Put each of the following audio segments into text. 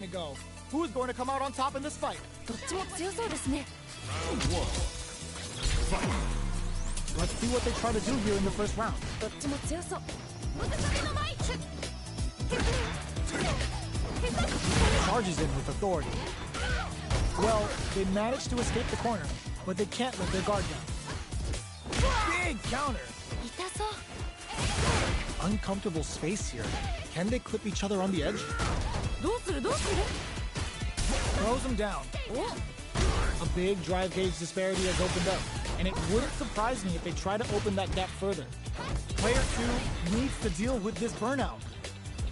to go. Who is going to come out on top in this fight? どっちも強そうですね。 Let's see what they try to do here in the first round. どっちも強そう。 Charges in with authority. Well, they managed to escape the corner, but they can't let their guard down. Big counter. 痛そう。 Uncomfortable space here. Can they clip each other on the edge? どうするどうする？ Throws them down. A big drive gauge disparity has opened up, and it wouldn't surprise me if they try to open that gap further. Player 2 needs to deal with this burnout.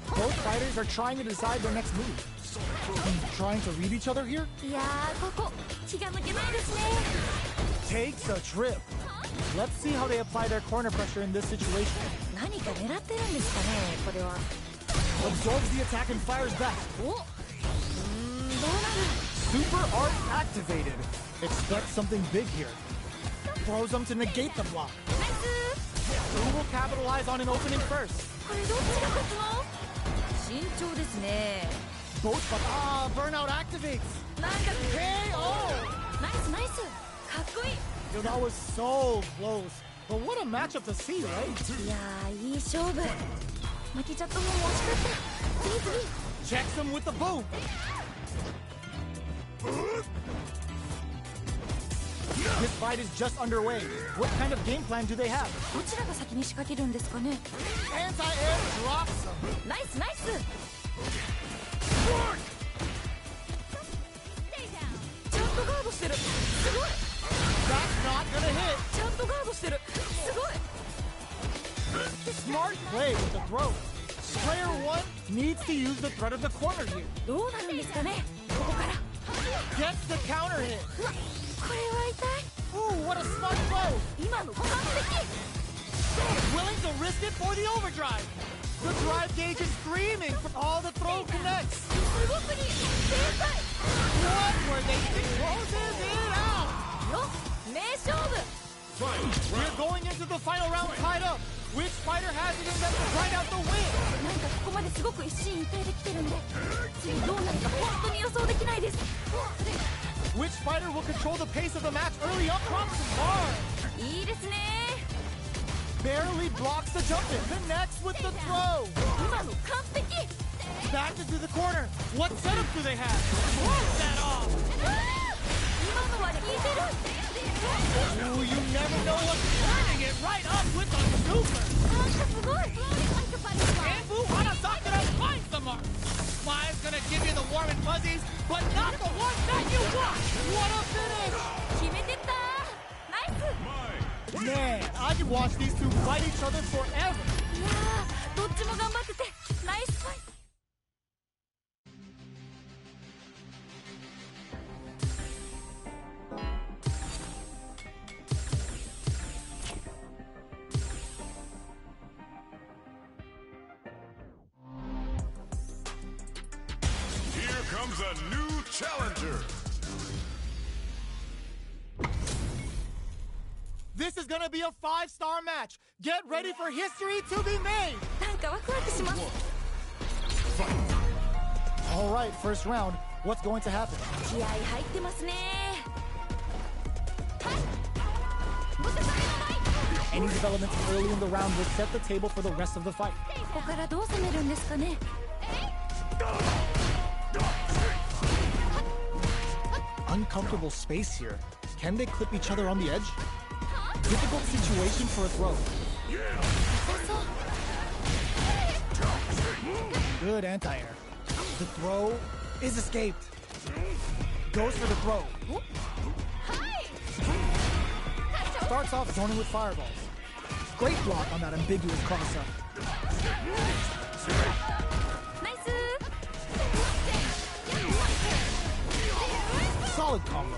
Both fighters are trying to decide their next move. Trying to read each other here? いやー、ここ気が抜けないですね。 Takes a trip. Let's see how they apply their corner pressure in this situation. 何か狙ってるんですかね、これは。 Absorbs the attack and fires back. お、どうなる？ Super art activated. Expect something big here. Throws them to negate the block. ナイス。 Who will capitalize on an opening first? これどっちが勝つの？慎重ですね。 Both, but burnout activates. なんか KO. ナイスナイス。かっこいい。 Yo, that was so close. But what a matchup to see, right? いやー、いい勝負。負けちゃったもん惜しかった。次次。 Checks him with the boot. This fight is just underway. What kind of game plan do they have? どちらが先に仕掛けるんですかね。 Anti-air drops him. ナイスナイス。ちゃんとガードしてる。すごい。 That's not gonna hit. ちゃんとガードしてる。すごい。 Smart play with the throw. Player 1 needs to use the threat of the corner here. どうなるんですかね。ここから。 Gets the counter hit. うわ、これは痛い。 Ooh, what a smart throw. 今の完璧。 Willing to risk it for the overdrive. The drive gauge is screaming for all the throw connects. すごくに正解。 What were they? It closes it out. よ、名勝負。 We're going into the final round tied up. Which fighter has it in them to grind out the win? なんかここまですごく一進一退できてるんで、次どうなるか本当に予想できないです。 Which fighter will control the pace of the match early up? Promises hard. いいですね。 Barely blocks the jump in. Connects with the throw. 今の完璧。 Back into the corner. What setup do they have? Close that off. 今のは効いてる。 Ooh, you never know what's turning it right up with the super. なんかすごい。 Bamboo Hanasakura finds the mark. Smile's gonna give you the warm and fuzzies, but not the one that you want. What a finish. 決めてったー。ナイス。 Man, I could watch these two fight each other forever. いやー、どっちも頑張っててナイスファイト。 Comes a new challenger. This is gonna be a 5-star match. Get ready for history to be made. なんかワクワクします。 All right, first round. What's going to happen? 気合入ってますね。 Any developments early in the round will set the table for the rest of the fight. ここからどう攻めるんですかね。 Uncomfortable space here. Can they clip each other on the edge? Difficult situation for a throw. Good anti-air. The throw is escaped. Goes for the throw. Starts off zoning with fireballs. Great block on that ambiguous cross-up. ナイス。 Solid combo.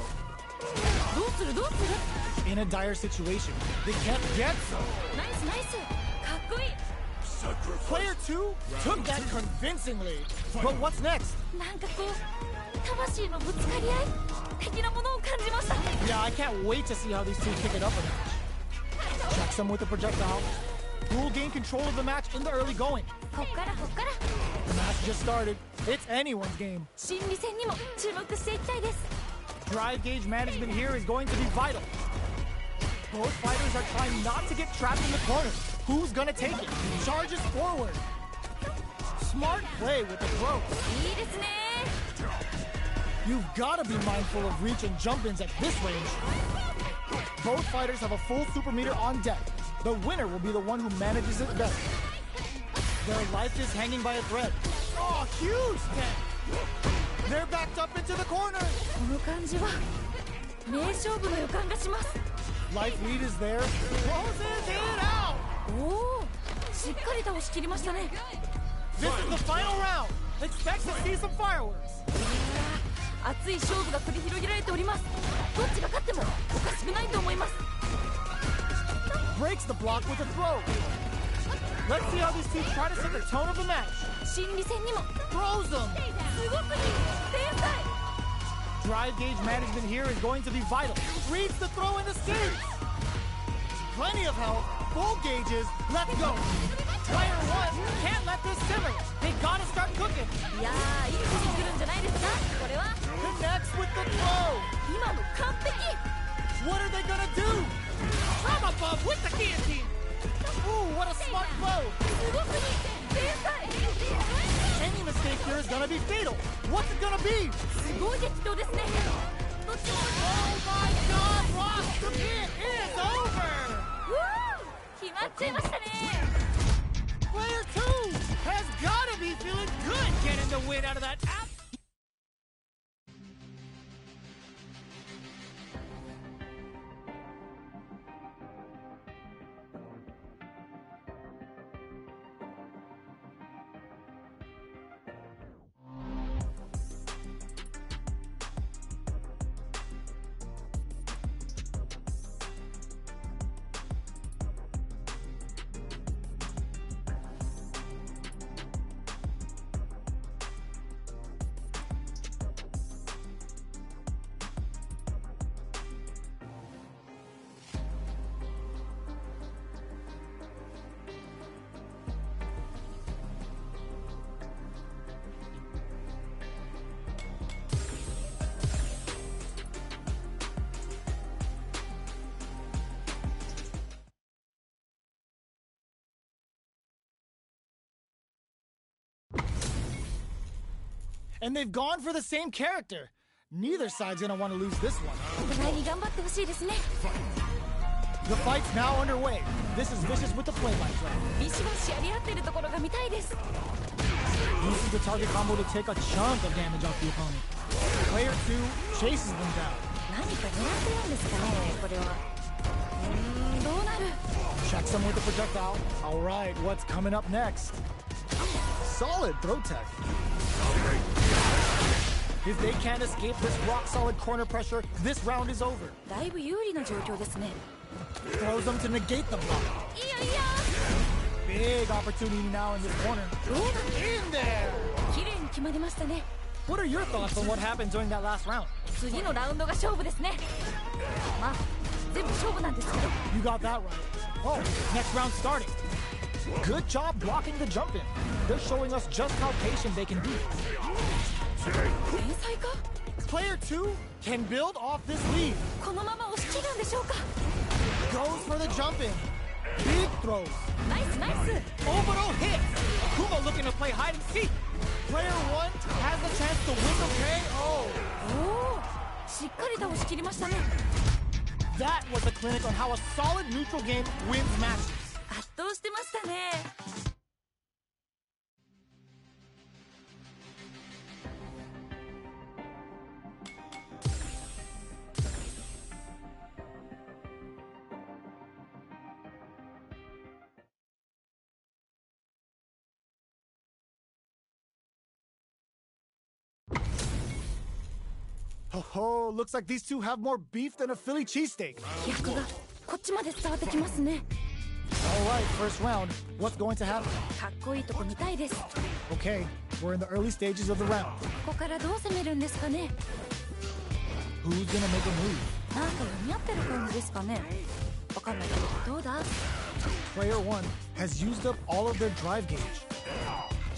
どうするどうする。 In a dire situation, they can't get some. ナイスナイス。かっこいい。 Player 2 took that convincingly. But what's next? なんかこう魂のぶつかり合い的なものを感じました。 Yeah, I can't wait to see how these two kick it up a notch. Checks him with the projectile. Who will gain control of the match in the early going? こっからこっから。The match just started. It's anyone's game. 心理戦にも注目していきたいです。 Drive gauge management here is going to be vital. Both fighters are trying not to get trapped in the corner. Who's gonna take it? Charges forward. Smart play with the throw. いいですね。 You've gotta be mindful of reach and jump-ins at this range. Both fighters have a full super meter on deck. The winner will be the one who manages it best. Their life is hanging by a thread. Oh, huge step! They're backed up into the corner. この感じは名勝負の予感がします。 Life lead is there. Closes it out. おお、しっかり倒しきりましたね。 This is the final round. Expect to see some fireworks. 熱い勝負が繰り広げられております。どっちが勝ってもおかしくないと思います。 Breaks the block with a throw. Let's see how these two try to set the tone of the match. 心理戦にも Throws them. すごくいい。天才。 Drive gauge management here is going to be vital. Reads the throw and escapes. Plenty of health. Full gauges. Let's go. Player one can't let this simmer. They gotta start cooking. いやー、一気に来るんじゃないですか。これは Connects with the throw. 今の完璧。 What are they gonna do? From above with the guillotine. Ooh, what a smart throw. すごくいい。天才。 Any mistake here is gonna be fatal. What's it gonna be? すごい激闘ですね。どっちも Oh my God! Rock the pin is over. 決まっちゃいましたね。 Player two has gotta be feeling good getting the win out of that app. And they've gone for the same character. Neither side's gonna want to lose this one. お互いに頑張ってほしいですね。 The fight's now underway. This is Vicious with the play-by-play. ビシバシやり合ってるところが見たいです。 Uses the target combo to take a chunk of damage off the opponent. Player two chases them down. 何か狙ってるんですかね、これは。どうなる？ Checks him with the projectile. All right, what's coming up next? Solid throw tech. If they can't escape this rock-solid corner pressure, this round is over. だいぶ有利な状況ですね。 Throws them to negate the block. いやいや。 Big opportunity now in this corner. In there! 綺麗に決まりましたね。 What are your thoughts on what happened during that last round? 次のラウンドが勝負ですね。まあ、全部勝負なんですけど。 You got that right. Oh, next round starting. Good job blocking the jump in. They're showing us just how patient they can be. 天才か？ Player 2 can build off this lead. このまま押し切るんでしょうか？ Goes for the jump in. Big throws. ナイスナイス。 Overall hit. Kuma looking to play hide and seek. Player 1 has the chance to win the KO. おお、しっかり倒し切りましたね。 That was a clinic on how a solid neutral game wins matches. 圧倒してましたね。 Oh, looks like these two have more beef than a Philly cheesesteak. 飛躍がこっちまで伝わってきますね。 All right, first round. What's going to happen? かっこいいとこ見たいです。 Okay, we're in the early stages of the round. ここからどう攻めるんですかね。 Who's gonna make a move? なんか読み合ってる感じですかね。わかんないけど、どうだ？ Player 1 has used up all of their drive gauge.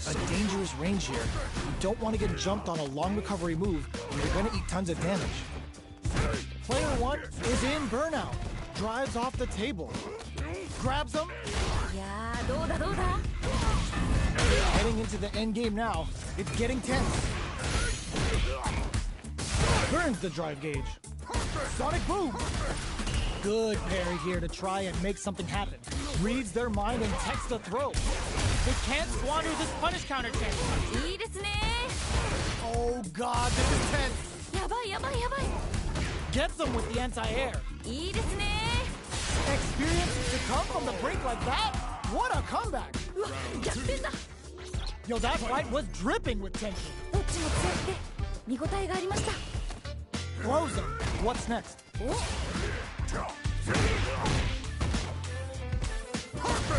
A dangerous range here. You don't want to get jumped on a long recovery move, or you're going to eat tons of damage. Player 1 is in burnout. Drives off the table. Grabs him. いやー、どうだどうだ Heading into the end game now. It's getting tense. Burns the drive gauge. Sonic boom. Good parry here to try and make something happen. Reads their mind and techs the throw. They can't squander this punish counter chance. いいですね Oh god, this is tense. やばいやばいやばい Gets them with the anti-air. いいですね Experience to come from the brink like that? What a comeback. うわ逆転だ Yo, that fight was dripping with tension. どっちも強くて見応えがありました Throws him. What's next? お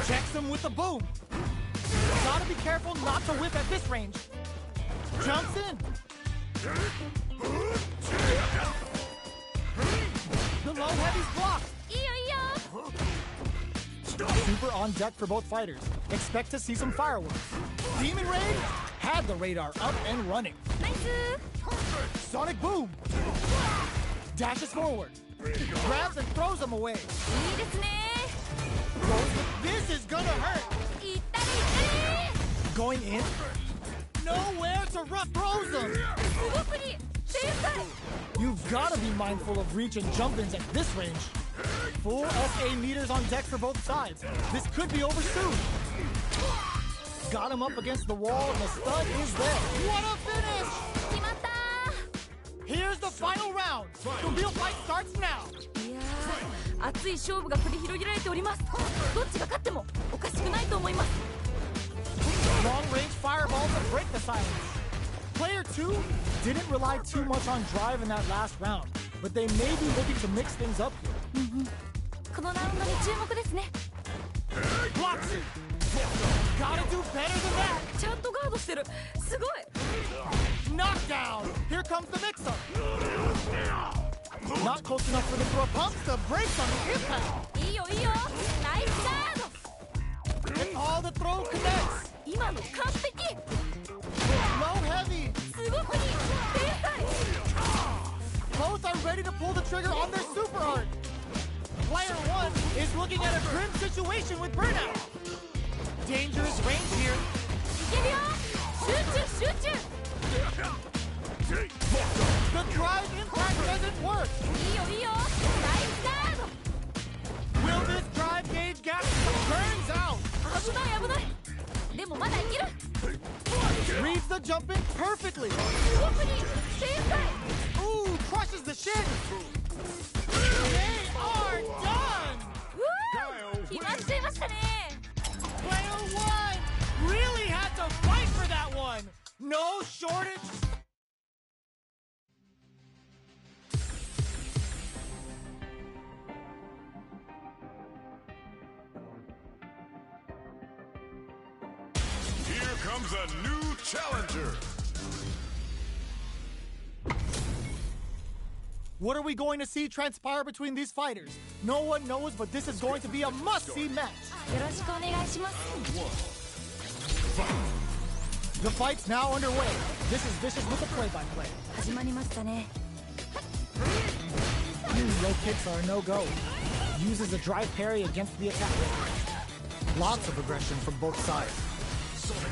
Checks him with the boom. Gotta be careful not to whip at this range. Jumps in. The low heavy's blocked. いいよいいよ Super on deck for both fighters. Expect to see some fireworks. Demon Raid had the radar up and running. ナイス Sonic boom. Dashes forward. Grabs and throws him away. いいですね This is gonna hurt. いったりいったり Going in. Nowhere to rough throws him. すごくに天才 You've gotta be mindful of reach and jump-ins at this range. Full SA meters on deck for both sides. This could be over soon. Got him up against the wall and the stud is there. What a finish! 決まった Here's the final round. The real fight starts now. いやー熱い勝負が繰り広げられておりますどっちが勝ってもおかしくないと思います Long-range fireballs to break the silence. Player 2 didn't rely too much on drive in that last round, but they may be looking to mix things up here. このラウンドに注目ですね Blocks it. Gotta do better than that. ちゃんとガードしてるすごい Knockdown. Here comes the mix-up. Not close enough for the throw. Pumps the brakes on the impact. いいよいいよナイスガード And all the throw connects. 今の完璧 Low heavy. すごくに天才 Both are ready to pull the trigger on their super art. Player 1 is looking at a grim situation with burnout. Dangerous range here. いけるよ集中集中 The drive impact doesn't work. いいよいいよナイスガード Will this drive gauge gap turns out? 危ない危ないでもまだいける Reads the jump in perfectly. すごくに天才 Ooh, crushes the shin. They are done. うわー決まっちゃいましたね Player 1 really had to fight for that one. No shortage. Here comes a new challenger. What are we going to see transpire between these fighters? No one knows, but this is going to be a must-see match. よろしくお願いします The fight's now underway. This is Vicious with the play-by-play. 始まりましたね Low kicks are a no-go. Uses a drive parry against the attack. Lots of aggression from both sides.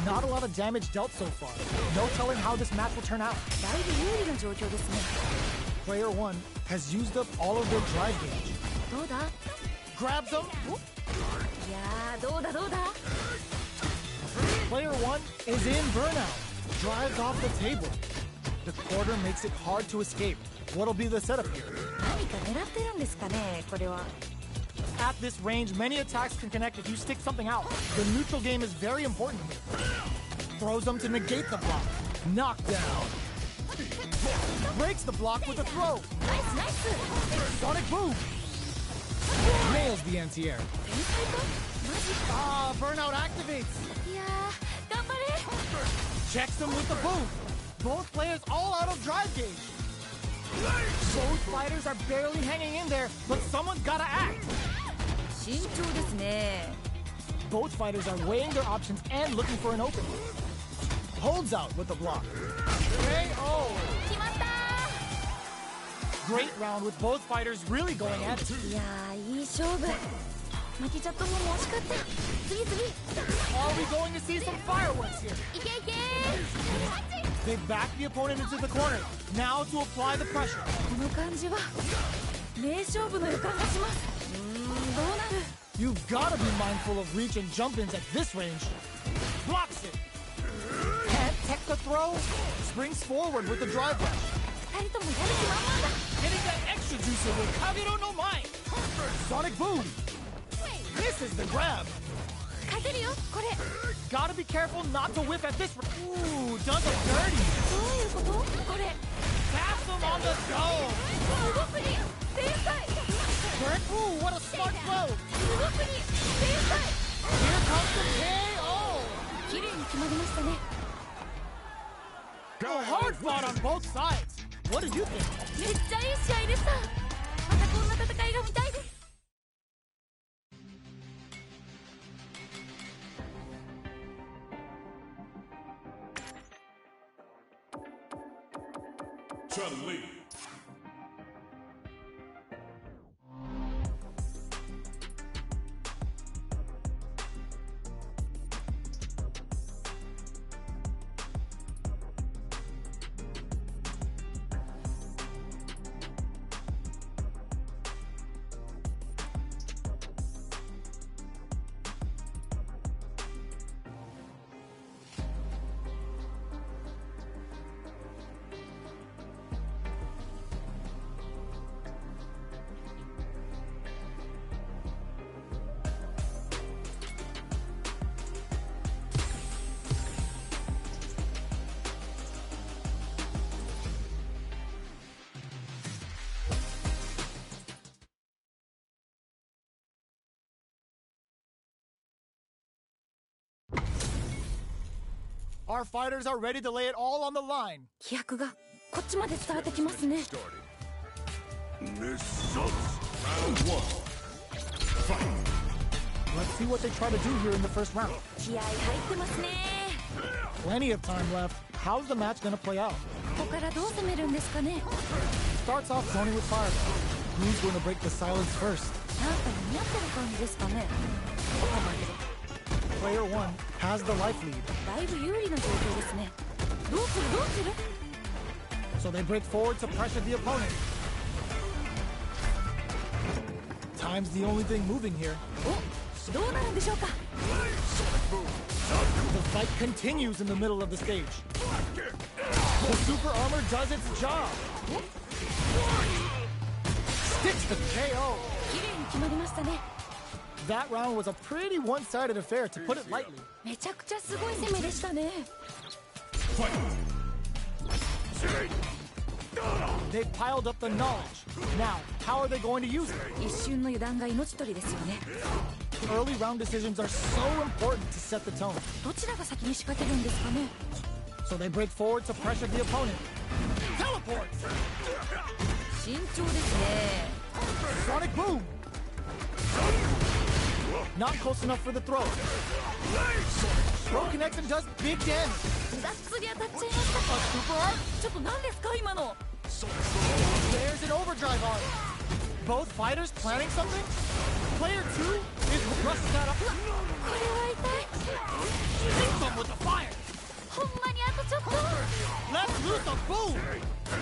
Not a lot of damage dealt so far. No telling how this match will turn out. だいぶ有利な状況ですね Player 1 has used up all of their drive gauge. どうだ Grabs them. いやーどうだどうだ Player 1 is in burnout. Drives off the table. The quarter makes it hard to escape. What'll be the setup here? 何か狙ってるんですかねこれは At this range, many attacks can connect if you stick something out. The neutral game is very important here. Throws them to negate the block. Knockdown. Breaks the block with a throw. ナイスナイス Sonic boom. Nails the anti-air. 天才かマジか Ah, burnout activates. いやー頑張れ Checks them with the boom. Both players all out of drive gauge. Both fighters are barely hanging in there, but someone's gotta act. 慎重ですね Both fighters are weighing their options and looking for an opening. holds out with the block. KO! 決まった Great round with both fighters really going at it. いやー、いい勝負。負けちゃった方も惜しかった。次次。 Are we going to see some fireworks here? いけいけ They back the opponent into the corner. Now to apply the pressure. この感じは名勝負の予感がします。どうなる You've gotta be mindful of reach and jump-ins at this range. Blocks it. Can't tech the throw. Springs forward with the drive rush. 二人ともやる気満々だ。 Getting that extra juicer with Kagero no Mai. Sonic boom. This is the grab. 勝てるよこれ。 Gotta be careful not to whip at this. Ooh, does it dirty. どういうことこれ。 Taps him on the dome. すごくいい天才。 Ooh, what a smart throw. すごくいい天才。 Here comes the KO. 綺麗に決まりましたね。 Hard fought on both sides. What did you think? めっちゃいい試合でした。またこんな戦いが見たいです。 Chun-Li. Our fighters are ready to lay it all on the line. 飛躍がこっちまで伝わってきますね。 Let's see what they try to do here in the first round. 気合入ってますね。 Plenty of time left. How's the match gonna play out? ここからどう攻めるんですかね。 Starts off zoning with fire. Who's going to break the silence first? なんか似合ってる感じですかね。 Player 1 has the life lead. だいぶ有利な状況ですね。どうするどうする So they break forward to pressure the opponent. Time's the only thing moving here. お、どうなるんでしょうか。 The fight continues in the middle of the stage. The super armor does its job. Sticks the KO. 綺麗に決まりましたね。 That round was a pretty one-sided affair, to put it lightly. めちゃくちゃすごい攻めでしたね。 They piled up the knowledge. Now, how are they going to use it? 一瞬の油断が命取りですよね。 Early round decisions are so important to set the tone. どちらが先に仕掛けるんですかね。 So they break forward to pressure the opponent. Teleport! 慎重ですね。 Sonic boom! Not close enough for the throw. Throw connects and does big damage. がっつり当たっちゃいました。 A super art? ちょっと何ですか今の。 There's an overdrive on. Both fighters planning something? Player 2 is rushes that up. これは痛い。 Hits them with the fire. ほんまにあとちょっと。 Let's loose a boom.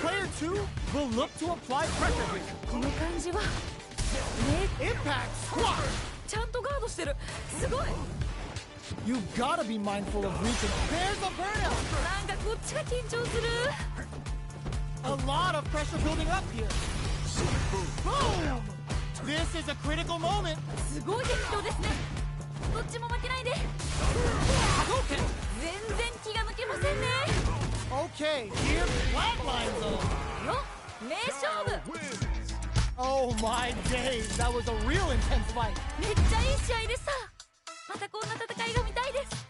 Player 2 will look to apply pressure here. この感じは。ね、 Impact squat. ちゃんとガードしてる。すごい。 You gotta be mindful of reaching. There's a burnout. なんかこっちが緊張する。 A lot of pressure building up here. Boom! This is a critical moment. すごい激闘ですね。どっちも負けないで。 Hadouken! 全然気が抜けませんね。 Okay, here's flatline zone. よ、名勝負。 Oh my days, that was a real intense fight. めっちゃいい試合でした。またこんな戦いが見たいです。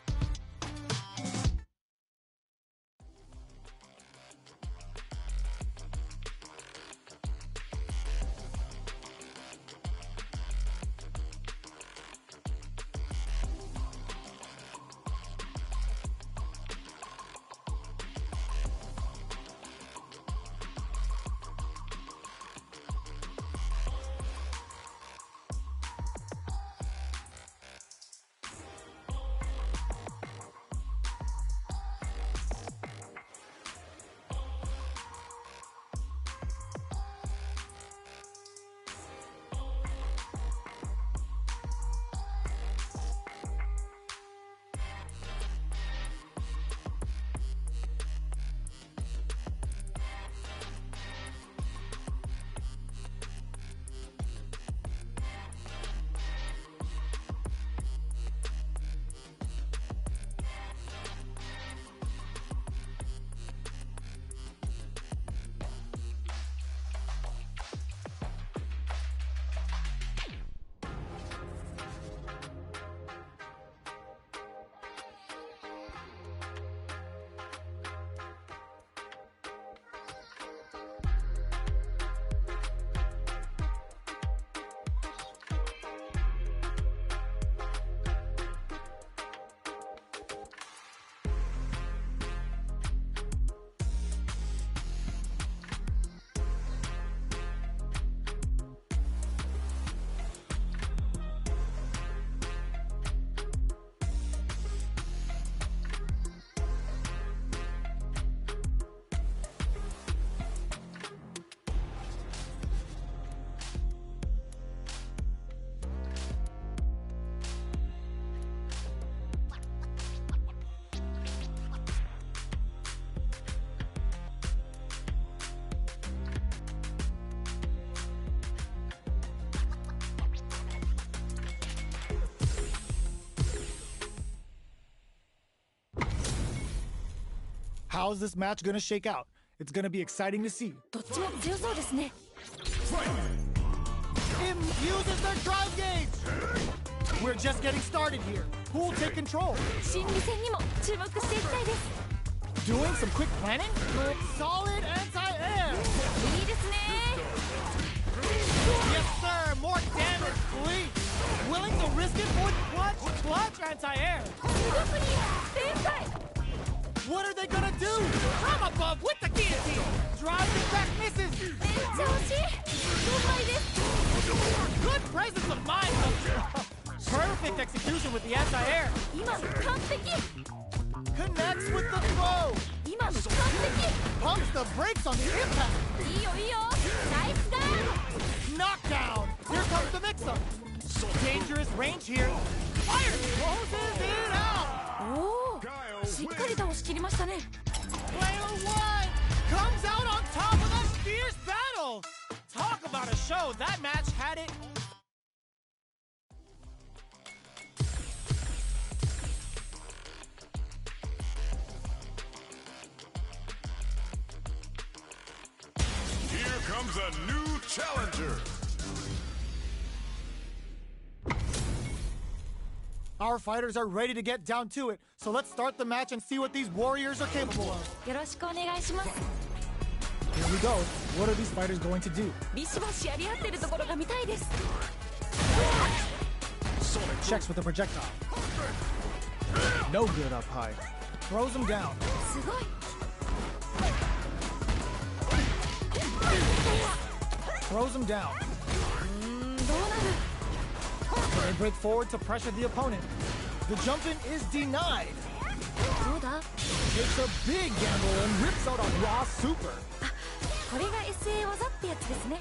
how's this match gonna shake out? It's gonna be exciting to see. どっちも強そうですね。 Uses their drive gauge! We're just getting started here. Who will take control? 心理戦にも注目していきたいです。 Doing some quick planning? Solid anti-air! いいですね。 Yes, sir! More damage, please! Willing to risk it for clutch anti-air! すごくいい。天才。 What are they gonna do? From above with the guillotine! Driving back misses! めっちゃ惜しい。了解です。 Good presence of mind! Perfect execution with the anti-air! 今の完璧。 Connects with the throw! 今の完璧。 Pumps the brakes on the impact! いいよいいよ。ナイスだ。 Knockdown! Here comes the mix-up! Dangerous range here! Fire closes it out! おお。しっかり倒しきりましたね。 Player one comes out on top of a fierce battle! Talk about a show! That match had it. Here comes a new challenger. Our fighters are ready to get down to it, so let's start the match and see what these warriors are capable of. よろしくお願いします。 Here we go. What are these fighters going to do? ビシバシやり合ってるところが見たいです。 Checks with the projectile. No good up high. Throws him down. すごい。 Throws him down. どうなる。 They break forward to pressure the opponent. The jump in is denied. どうだ。 Takes a big gamble and rips out a raw super. これが SA 技ってやつですね。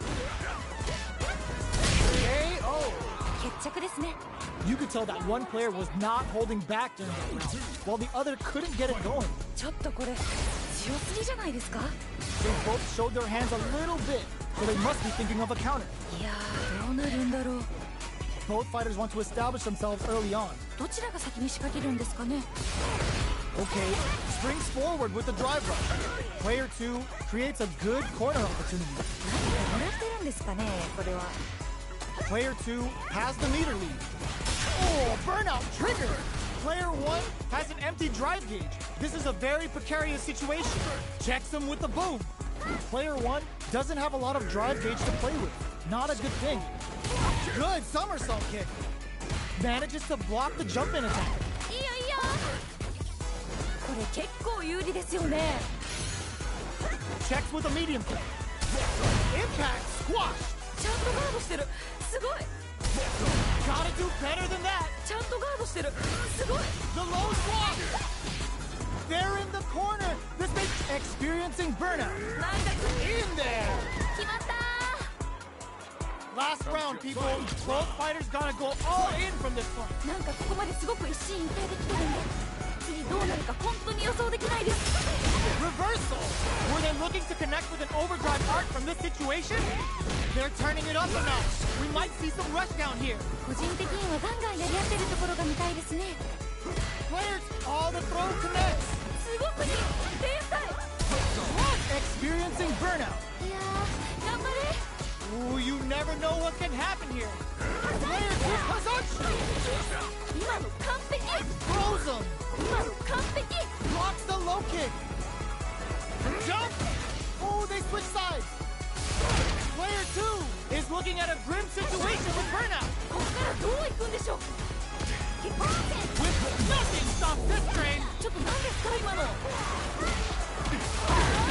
KO. 決着ですね。 You could tell that one player was not holding back during the round, while the other couldn't get it going. ちょっとこれ強すぎじゃないですか。 They both showed their hands a little bit, so they must be thinking of a counter. いやー、どうなるんだろう。 Both fighters want to establish themselves early on. どちらが先に仕掛けるんですかね。 Okay, springs forward with the drive rush. Player 2 creates a good corner opportunity. 何を狙ってるんですかね、これは。 Player 2 has the meter lead. Oh, burnout trigger! Player 1 has an empty drive gauge. This is a very precarious situation. Checks him with the boom. Player 1 doesn't have a lot of drive gauge to play with. Not a good thing. Good somersault kick. Manages to block the jump in attack. いいよいいよ。これ結構有利ですよね。 Checks with a medium kick. Impact squash. ちゃんとガードしてる。すごい。 Gotta do better than that. ちゃんとガードしてる。すごい。 The low swap. They're in the corner. This makes experiencing burnout. なんか In there. 決まったー。 Last round, people. Both fighters gotta go all in from this point. なんかここまですごく一進一退できてるんで、次どうなるか本当に予想できないです。 Reversal. Were they looking to connect with an overdrive arc from this situation? They're turning it up a notch. We might see some rush down here. 個人的にはガンガンやり合ってるところが見たいですね。 Players, all the throw connects. すごくいい。天才。 Experiencing burnout. いやー、頑張れ。 Ooh, you never know what can happen here. Player 2 consumption. 今の完璧。 Throws him. 今の完璧。 Blocks the low kick. Jump. Oh, they switch sides. Player 2 is looking at a grim situation with burnout. ここからどう行くんでしょう。 With nothing stops this train. ちょっと何ですか今の。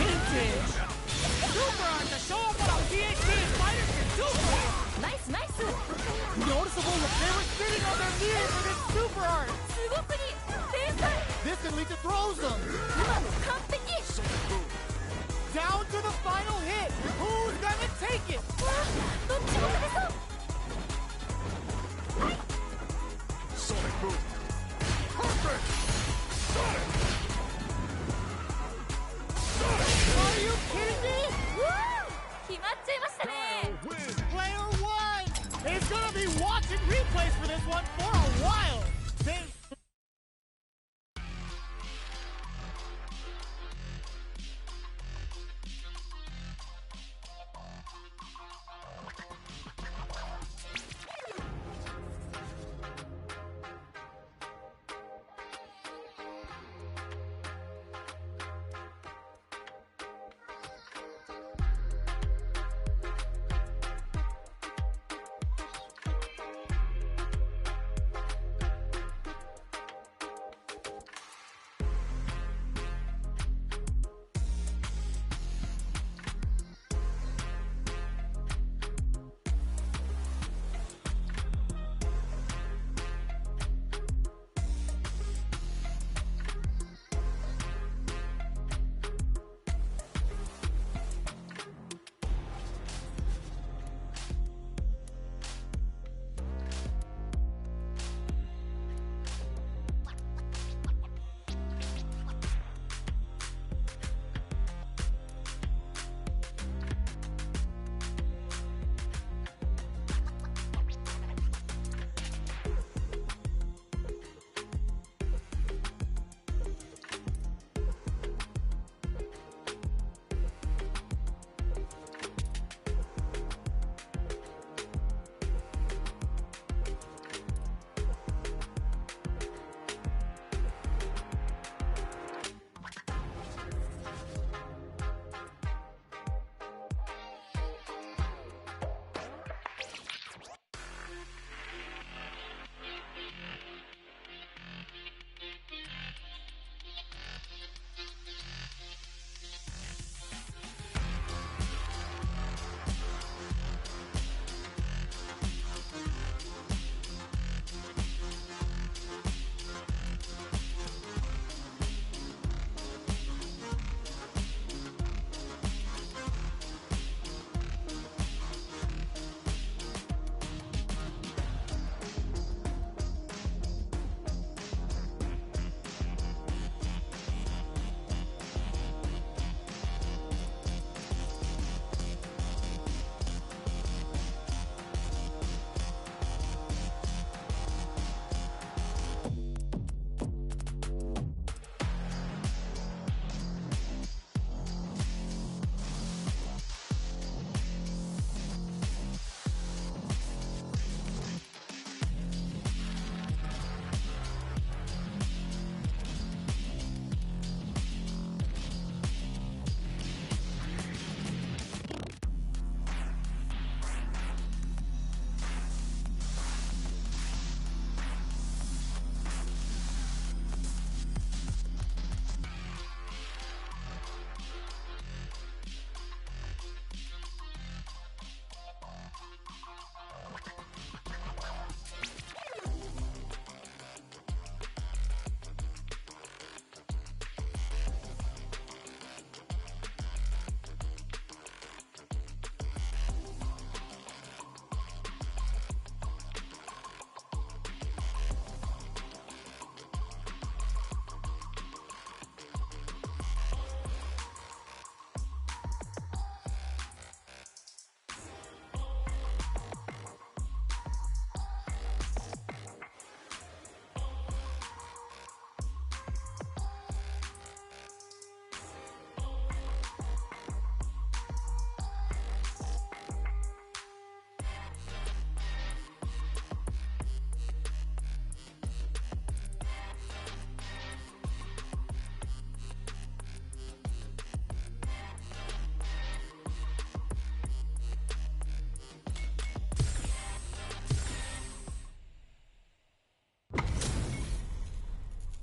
Vintage. Super on to show off what a PhD fighters can do for you. ナイスナイス。 Noticeable that they were sitting on their knees for this super art. すごくいい。天才。 This can lead to throws them. 今の完璧。 Down to the final hit. Who's gonna take it? わあ、どっちも勝てそう。 Sonic boom. Perfect. Sonic. Are you kidding me? わあ、決まっちゃいましたね。 Win. Player 1 is gonna be watching replays for this one for a while.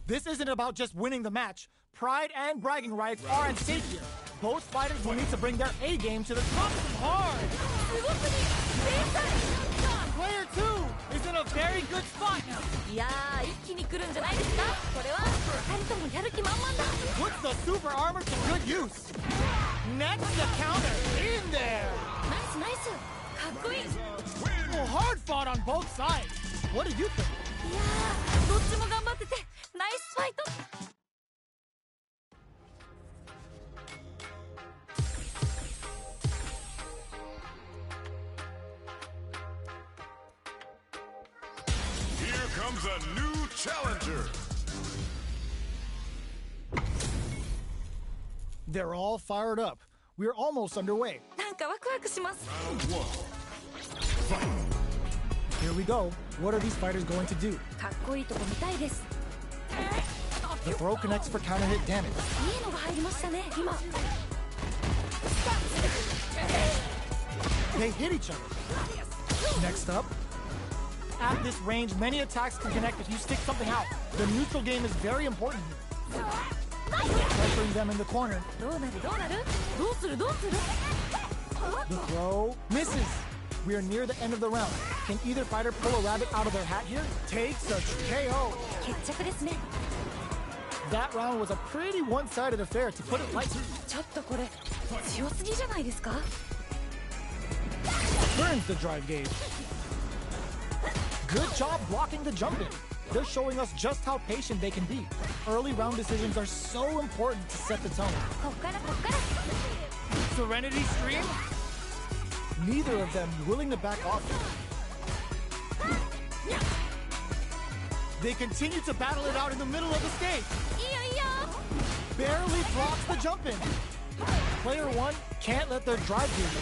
This isn't about just winning the match. Pride and bragging rights are at stake here. Both fighters will need to bring their A game to the top of the hard. Player 2 is in a very good spot now. いやー、一気に来るんじゃないですか。これは2人ともやる気満々だ。 Puts the super armor to good use. Next the counter in there. ナイスナイス。かっこいい。 Well, hard fought on both sides. What did you think? いやー、どっちも頑張っててナイスファイト。 Here comes a new challenger. They're all fired up. We're almost underway. なんかワクワクします。 Round 1. Here we go. What are these fighters going to do? かっこいいとこ見たいです。 The throw connects for counter hit damage. いいのが入りましたね今。 They hit each other. Next up. At this range, many attacks can connect if you stick something out. The neutral game is very important here. Pressuring them in the corner. どうなるどうなる。どうするどうする。 The throw misses. We are near the end of the round. Can either fighter pull a rabbit out of their hat here? Takes a KO. 決着ですね。 That round was a pretty one-sided affair, to put it lightly. ちょっとこれ強すぎじゃないですか。 Burns the drive gauge. Good job blocking the jump in. They're showing us just how patient they can be. Early round decisions are so important to set the tone. こっからこっから。 Serenity Stream? Neither of them willing to back off. They continue to battle it out in the middle of the stage. いいよいいよ。 Barely blocks the jump in. Player 1 can't let their drive gauge.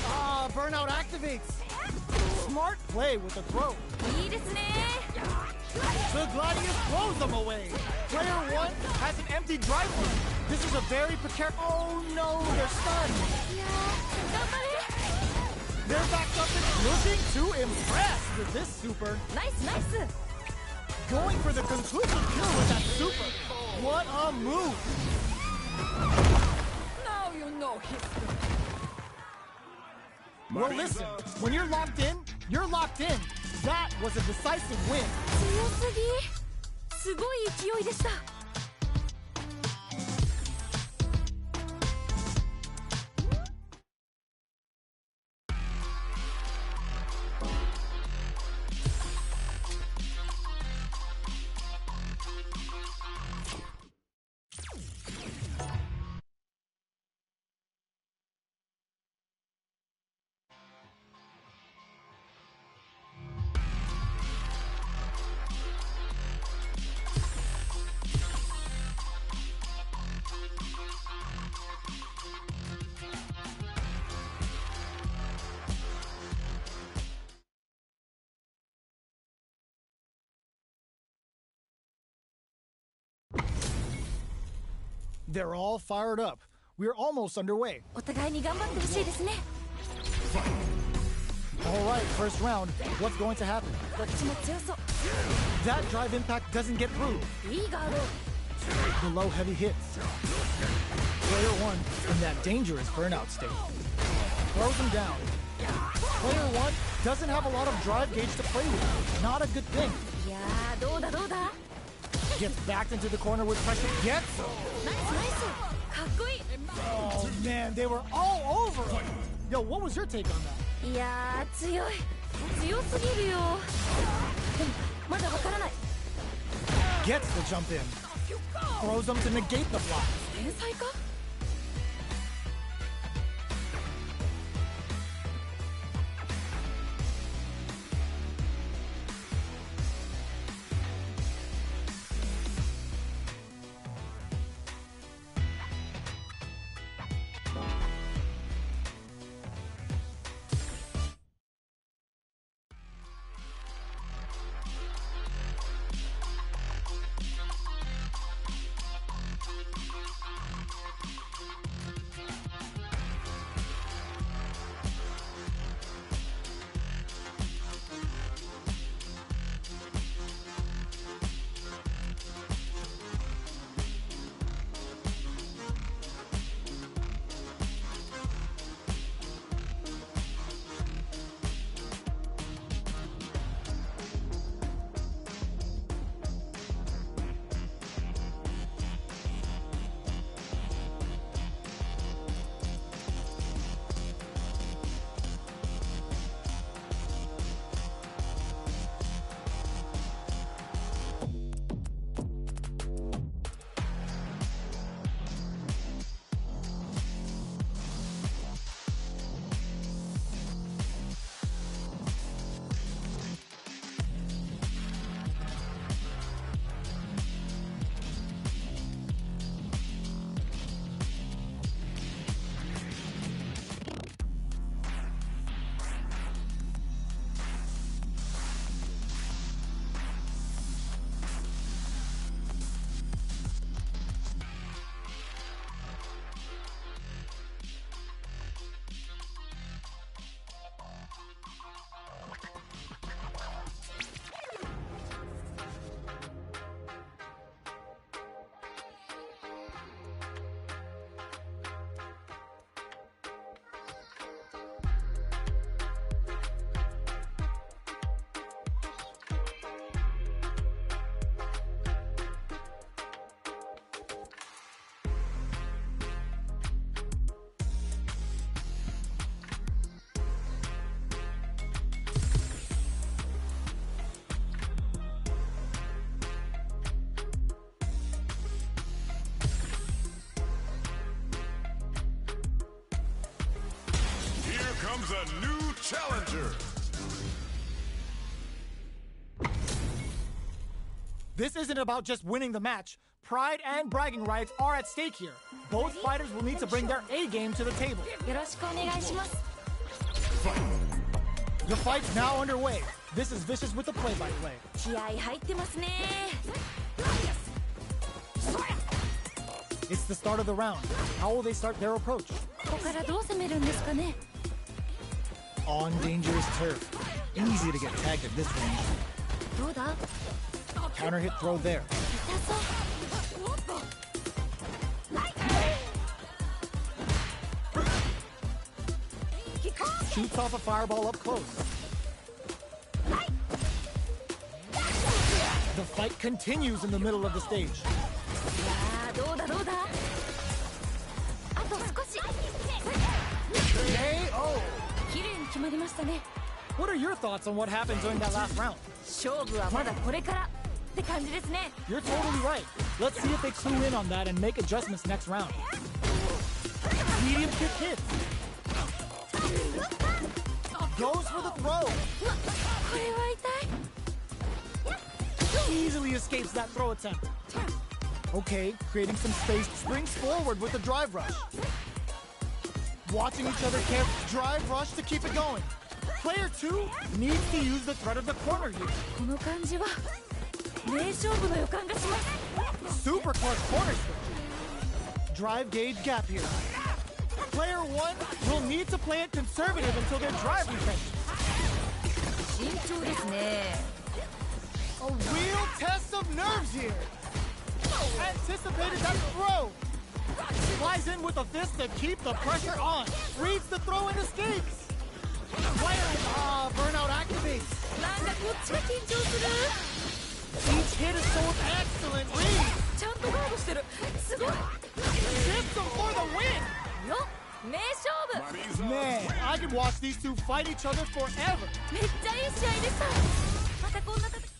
Burnout activates. Smart play with the throw. いいですね。 The Gladius throws them away. Player 1 has an empty drive gauge. This is a very precarious. Oh no, they're stunned. いやー、頑張れ。 They're backed up and looking to impress with this super. ナイスナイス。 Going for the conclusive kill with that super. What a move. Now you know history. Well, listen, when you're locked in, you're locked in. That was a decisive win. 強すぎ。すごい勢いでした。 They're all fired up. We're almost underway. お互いに頑張ってほしいですね。 All right, first round. What's going to happen? どっちも強そう。 That drive impact doesn't get through. いいガード。 The low heavy hits. Player 1 in that dangerous burnout state. Throws him down. Player 1 doesn't have a lot of drive gauge to play with. Not a good thing. いやー、どうだどうだ。 Gets backed into the corner with pressure. Gets him. ナイスナイス。かっこいい。 Oh man, they were all over him. Yo, what was your take on that? いやー、強い。強すぎるよ。でもまだわからない。 Gets the jump in. Throws him to negate the block. 天才か。 Here comes a new challenger. This isn't about just winning the match. Pride and bragging rights are at stake here. Both fighters will need to bring their A game to the table. よろしくお願いします The fight's now underway. This is Vicious with the play-by-play. 気合入ってますね It's the start of the round. How will they start their approach? ここからどう攻めるんですかね On dangerous turf. Easy to get tagged at this range. どうだ Counter hit throw there. 痛そう Shoots off a fireball up close. The fight continues in the middle of the stage. いやーどうだどうだあと少し KO! 綺麗に決まりましたね What are your thoughts on what happened during that last round? 勝負はまだこれからって感じですね You're totally right. Let's see if they clue in on that and make adjustments next round. Medium kick hits. Goes for the throw. これは痛い Easily escapes that throw attempt. Okay, creating some space, springs forward with the drive rush. Watching each other drive rush to keep it going. Player 2 needs to use the threat of the corner here. この感じは名勝負の予感がします Super clutch corner switch. Drive gauge gap here. Player 1 will need to play it conservative until their drive refreshes. 慎重ですね A real test of nerves here. Anticipated that throw. Flies in with a fist to keep the pressure on. Reads the throw and escapes. Player, burnout activates. なんかこっちが緊張する Each hit is so excellent. Read. ちゃんとガードしてるすごい Tips them for the win. よ名勝負 Man, I could watch these two fight each other forever. めっちゃいい試合でしたまたこんな形 「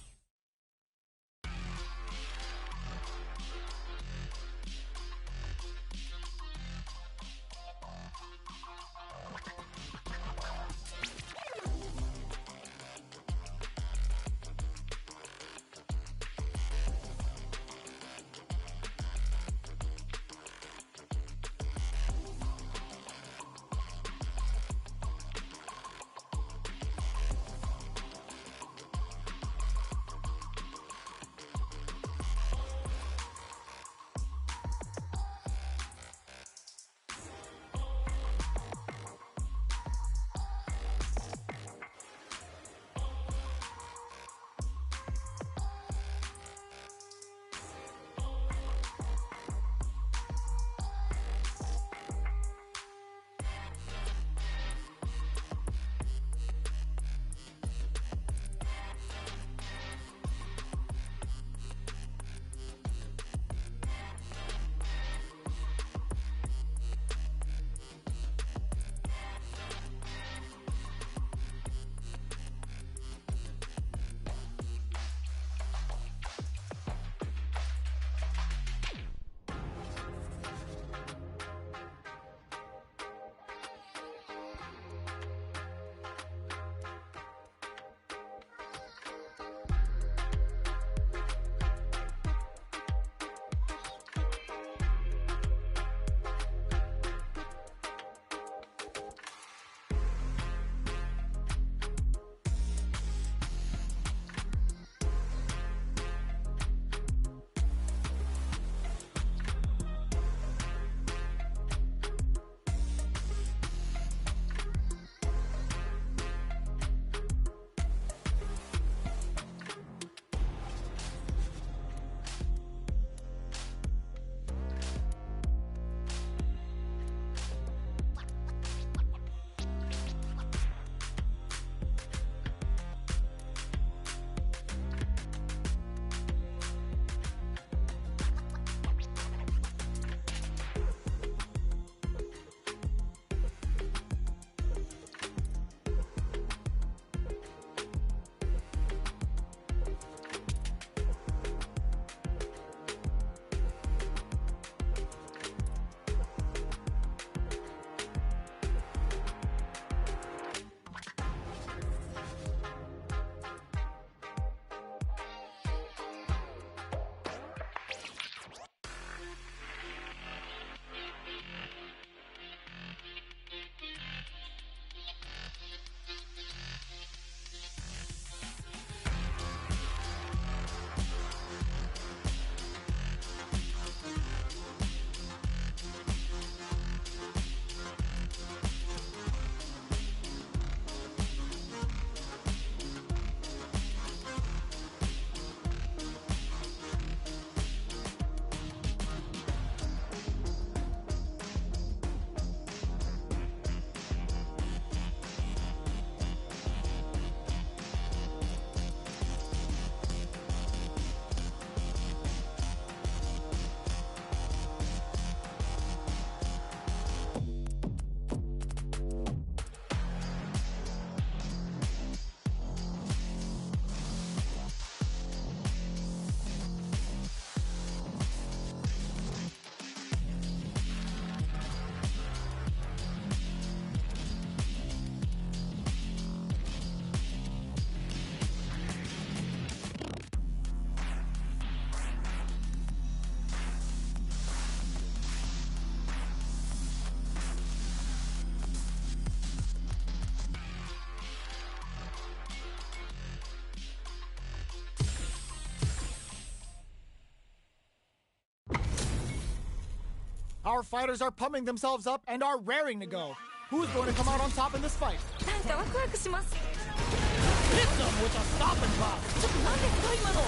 Our fighters are pumping themselves up and are raring to go. Who's going to come out on top in this fight? なんかワクワクします。 Hit them with a stop and pop. ちょっとなんですか今の。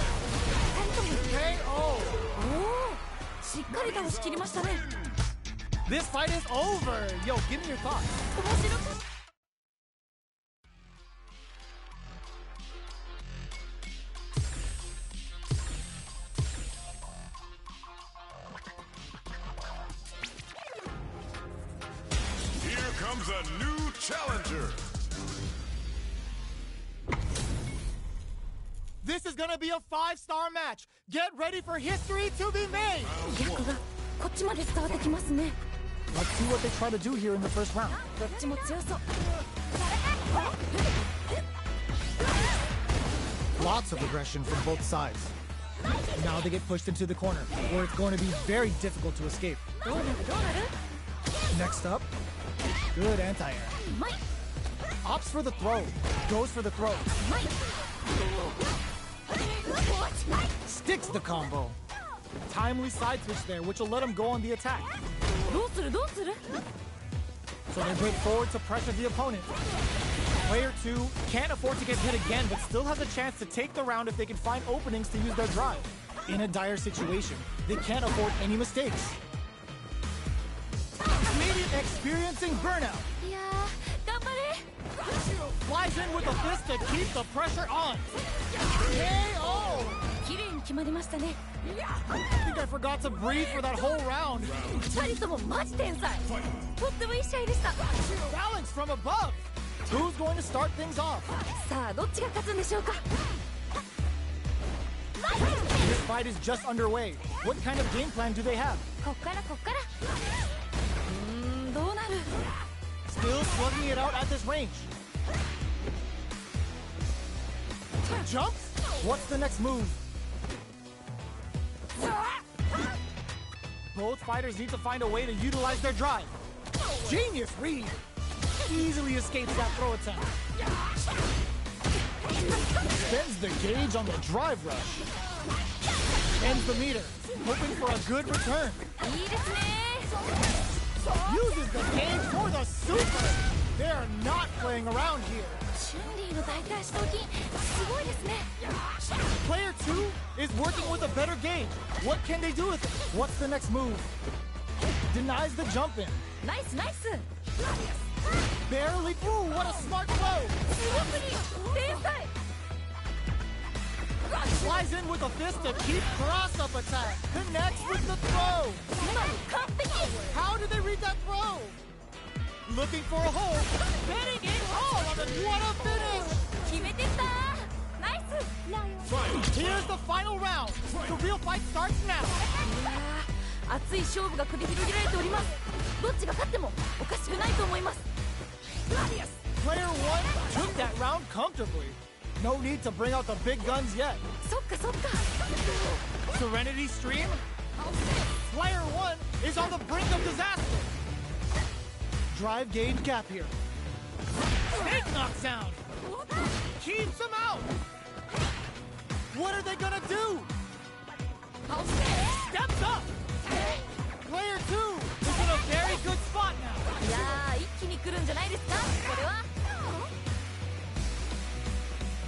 KO. おお、しっかり倒しきりましたね。 This fight is over. Yo, give me your thoughts. 面白かった。 Here comes a new challenger. This is gonna be a 5-star match. Get ready for history to be made. 逆がこっちまで伝わってきますね。 Let's see what they try to do here in the first round. どっちも強そう。 Lots of aggression from both sides. Now they get pushed into the corner, where it's going to be very difficult to escape. どうなるどうなる。 Next up, good anti-air. うまい。 Opts for the throw, goes for the throw. うまい。 Sticks the combo. Timely side switch there, which will let him go on the attack. どうするどうする。 So they break forward to pressure the opponent. Player 2 can't afford to get hit again, but still has a chance to take the round if they can find openings to use their drive. In a dire situation, they can't afford any mistakes. Maybe experiencing burnout. いやー、頑張れ。 Flies in with a fist to keep the pressure on. KO! 綺麗に決まりましたね。 I think I forgot to breathe for that whole round. 二人ともマジ天才。とってもいい試合でした。 Balance from above. Who's going to start things off? さあ、どっちが勝つんでしょうか。 This fight is just underway. What kind of game plan do they have? こっからこっから。どうなる。 Still slugging it out at this range. Jumps? What's the next move? Both fighters need to find a way to utilize their drive. Genius read. Easily escapes that throw attempt. Spends the gauge on the drive rush. Ends the meter, hoping for a good return. いいですね。 Uses the gauge for the super. They're not playing around here. チュンリーの大腿四頭筋、すごいですね。 Player 2 is working with a better gauge. What can they do with it? What's the next move? Denies the jump in. ナイスナイス。 Barely. Ooh, what a smart throw. すごくいい。天才。 Flies in with a fist to keep cross-up attack. Connects with the throw. 今の完璧。 How did they read that throw? Looking for a hole. Betting it all on the what a finish. 決めてった。ナイス。 Here's the final round. The real fight starts now. いやー、熱い勝負が繰り広げられております。どっちが勝ってもおかしくないと思います。 Player 1 took that round comfortably. No need to bring out the big guns yet. そっかそっか。 Serenity Stream? Player 1 is on the brink of disaster. Drive gauge gap here. Snake knockdown. Keeps him out. What are they gonna do? Steps up. Player 2 is in a very good spot now. いやー、一気に来るんじゃないですかこれは。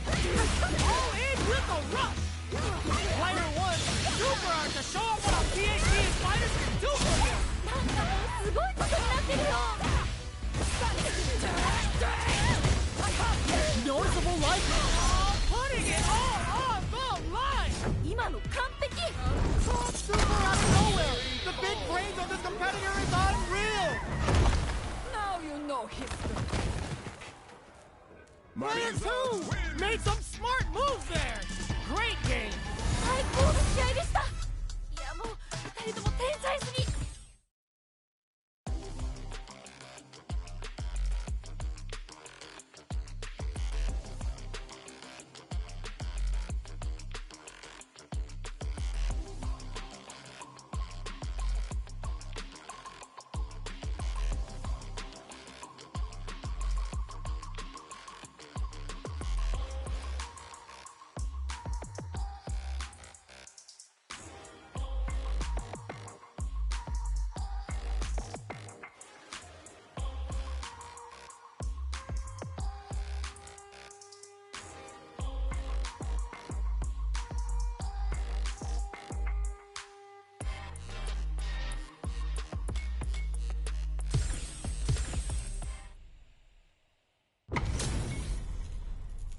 All in with a rush. Player 1 super art to show off what a PhD fighters can do for him. なんかもうすごいことになってるよ。 Noticeable life. Putting it all on the line. 今の完璧。 Super out of nowhere. The big brains of this competitor is unreal. Now you know history. Player 2 made some smart moves there. Great game. 最高の試合でした。いやもう二人とも天才すぎ。 5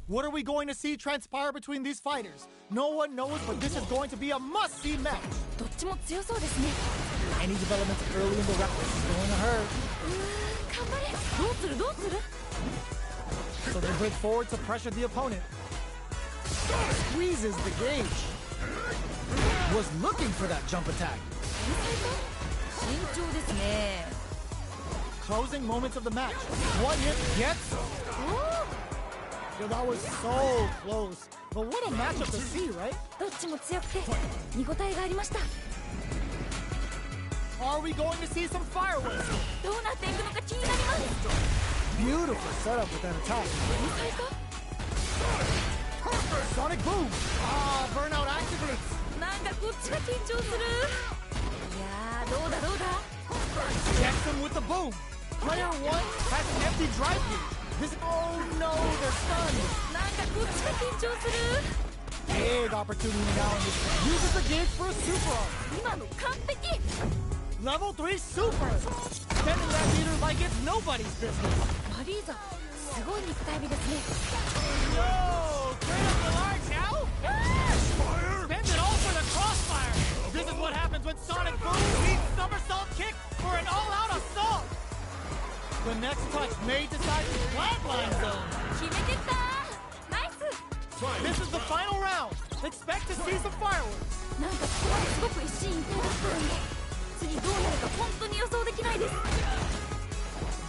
What are we going to see transpire between these fighters? No one knows, but this is going to be a must-see match. どっちも強そうですね。 Any developments early in the round is going to hurt. 頑張れ。どうするどうする So they break forward to pressure the opponent. Squeezes the gauge. Was looking for that jump attack. 慎重ですね。 Closing moments of the match. One hit gets. Yo, that was so close. But what a matchup to see, right? どっちも強くて見応えがありました。 Are we going to see some fireworks? どうなっていくのか気になります。 Beautiful setup with that attack. 天才か Sonic boom. Ah, burnout activates. なんかこっちが緊張する。いやーどうだどうだ Checks him with the boom. Player 1 has an empty drive gauge. This. Oh no, they're stunned. なんかこっちが緊張する。 Big opportunity now in this. Uses the gauge for a super arm. 今の完璧。 Level 3 super. Spending that meter like it's nobody's business. マリーザすごい肉体美ですね。 Yo, critical large now? Spend it all for the crossfire. This is what happens when Sonic Boom beats somersault kick for an all-out assault. The next touch may decide the flatline zone. 決めてったナイス。 This is the final round. Expect to see some fireworks. なんかここまですごく一進一退だったのに次どうなるか本当に予想できないです。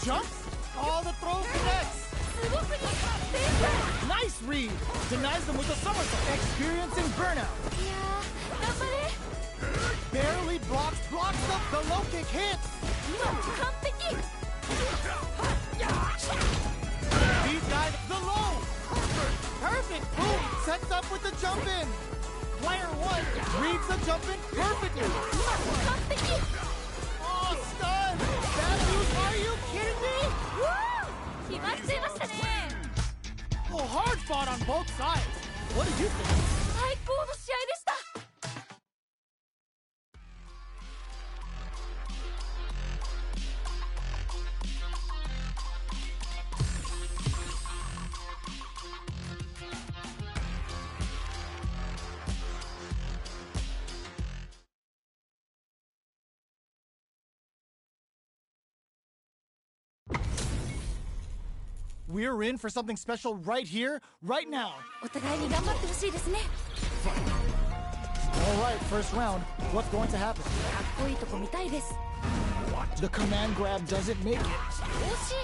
Jumps. All the throw connects. すごく似天才。 Nice read. Denies them with a somersault. Experiencing burnout. いやー頑張れ。 Barely blocks the low kick hits. 今の完璧。 These guys, the low. Perfect. Boom. Sets up with the jump in. Player 1 reads the jump in perfectly. 今の完璧。 Oh, stun. Bad news. Are you kidding me? 決まっちゃいましたね。 Oh, hard fought on both sides. What did you think? 最高の試合でした。 We're in for something special right here, right now. お互いに頑張ってほしいですね。 All right, first round. What's going to happen? かっこいいとこ見たいです。 The command grab doesn't make it. 惜しい。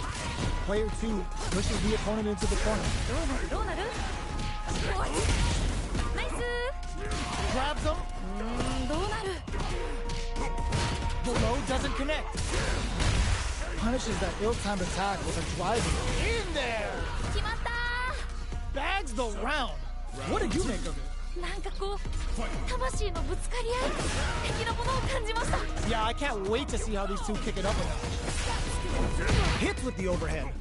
Player 2 pushes the opponent into the corner. どうなるどうなる。ナイス。 Grabs him. どうなる。 The low doesn't connect. Punishes that ill-timed attack with a driving in there. 決まった。 Bags the round. What did you make of it? なんかこう魂のぶつかり合い的なものを感じました。 Yeah, I can't wait to see how these two kick it up now. Hits with the overhead.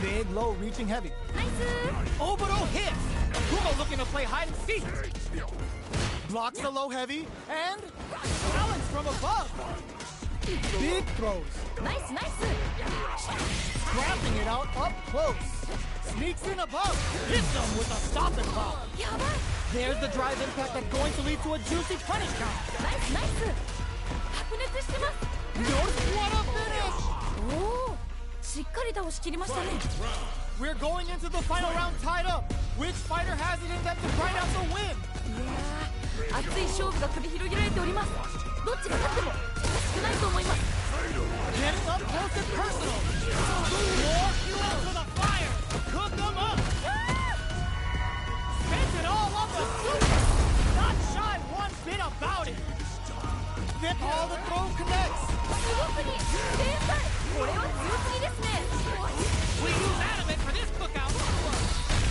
Big low reaching heavy. ナイス。 Obito hits. Kumo looking to play hide and seek. Blocks the low heavy and balance from above. Big throws. ナイスナイス。 Grabbing it out up close. Sneaks in above. Hits them with a stop and pop. やばい。 There's the drive impact that's going to lead to a juicy punish count. ナイスナイス。白熱してます。 Notice what a finish. おお。しっかり倒しきりましたね。 We're going into the final round tied up. Which fighter has it in them to grind out the win? いやー熱い勝負が繰り広げられております。どっちが勝ってもおかしくないと思います。 Getting up close and personal. More fuel to the fire. Cook them up. Spends it all on the super. Not shy one bit about it. Then all the throw connects. すごくに天才。これは強すぎですね。 We use adamant for this cookout.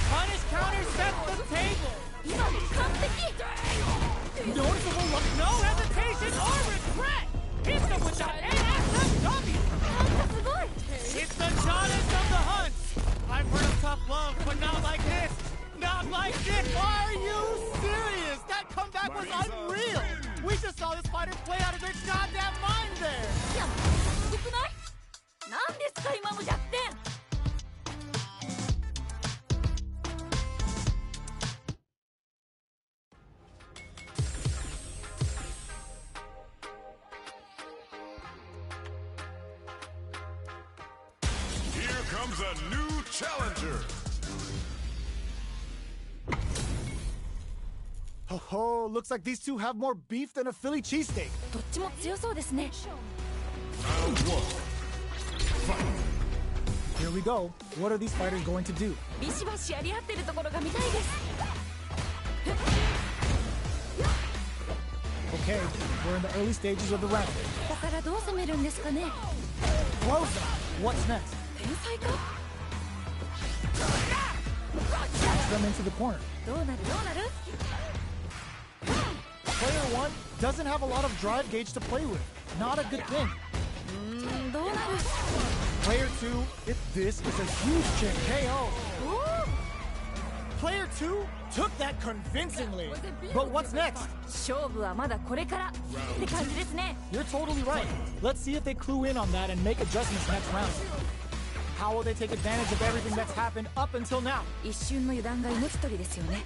Punish counter sets the table. 今の完璧。 Noticeable look. No hesitation or regret. Hits them with that ASFW. なんかすごい。 It's the Jonas of the hunt. I've heard of tough love, but not like this. Not like this. Are you serious? That comeback was unreal. We just saw this fighter play out of their goddamn mind there. いやすごくない。なんですか今の逆転。comes a new challenger. Ho ho, looks like these two have more beef than a Philly cheesesteak. どっちも強そうですね。 Round one. Here we go. What are these fighters going to do? ビシバシやり合ってるところが見たいです。 Okay, we're in the early stages of the round. ここからどう攻めるんですかね。 Throws them. What's next? 天才か。 Catch them into the corner. どうなるどうなる。 Player 1 doesn't have a lot of drive gauge to play with. Not a good thing. どうなる。 Player 2, if this is a huge chain KO. お Player 2 took that convincingly. But what's next? 勝負はまだこれからって感じですね。 You're totally right. Let's see if they clue in on that and make adjustments next round. How will they take advantage of everything that's happened up until now? 一瞬の油断が命取りですよね。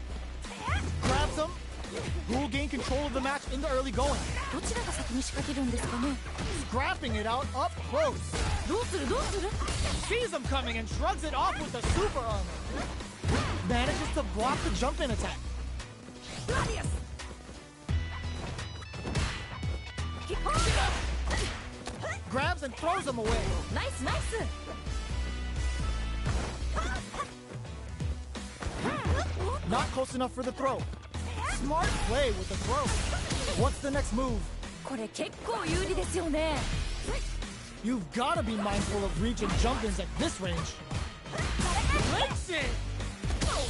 Grabs them. Who will gain control of the match in the early going? どちらが先に仕掛けるんですかね。 Scrapping it out up close. どうするどうする。 Sees them coming and shrugs it off with the super armor. Manages to block the jump in attack. Grabs and throws him away. ナイスナイス。 Not close enough for the throw. Smart play with the throw. What's the next move? これ結構有利ですよね。 You've got to be mindful of reach and jump-ins at this range. Breaks it!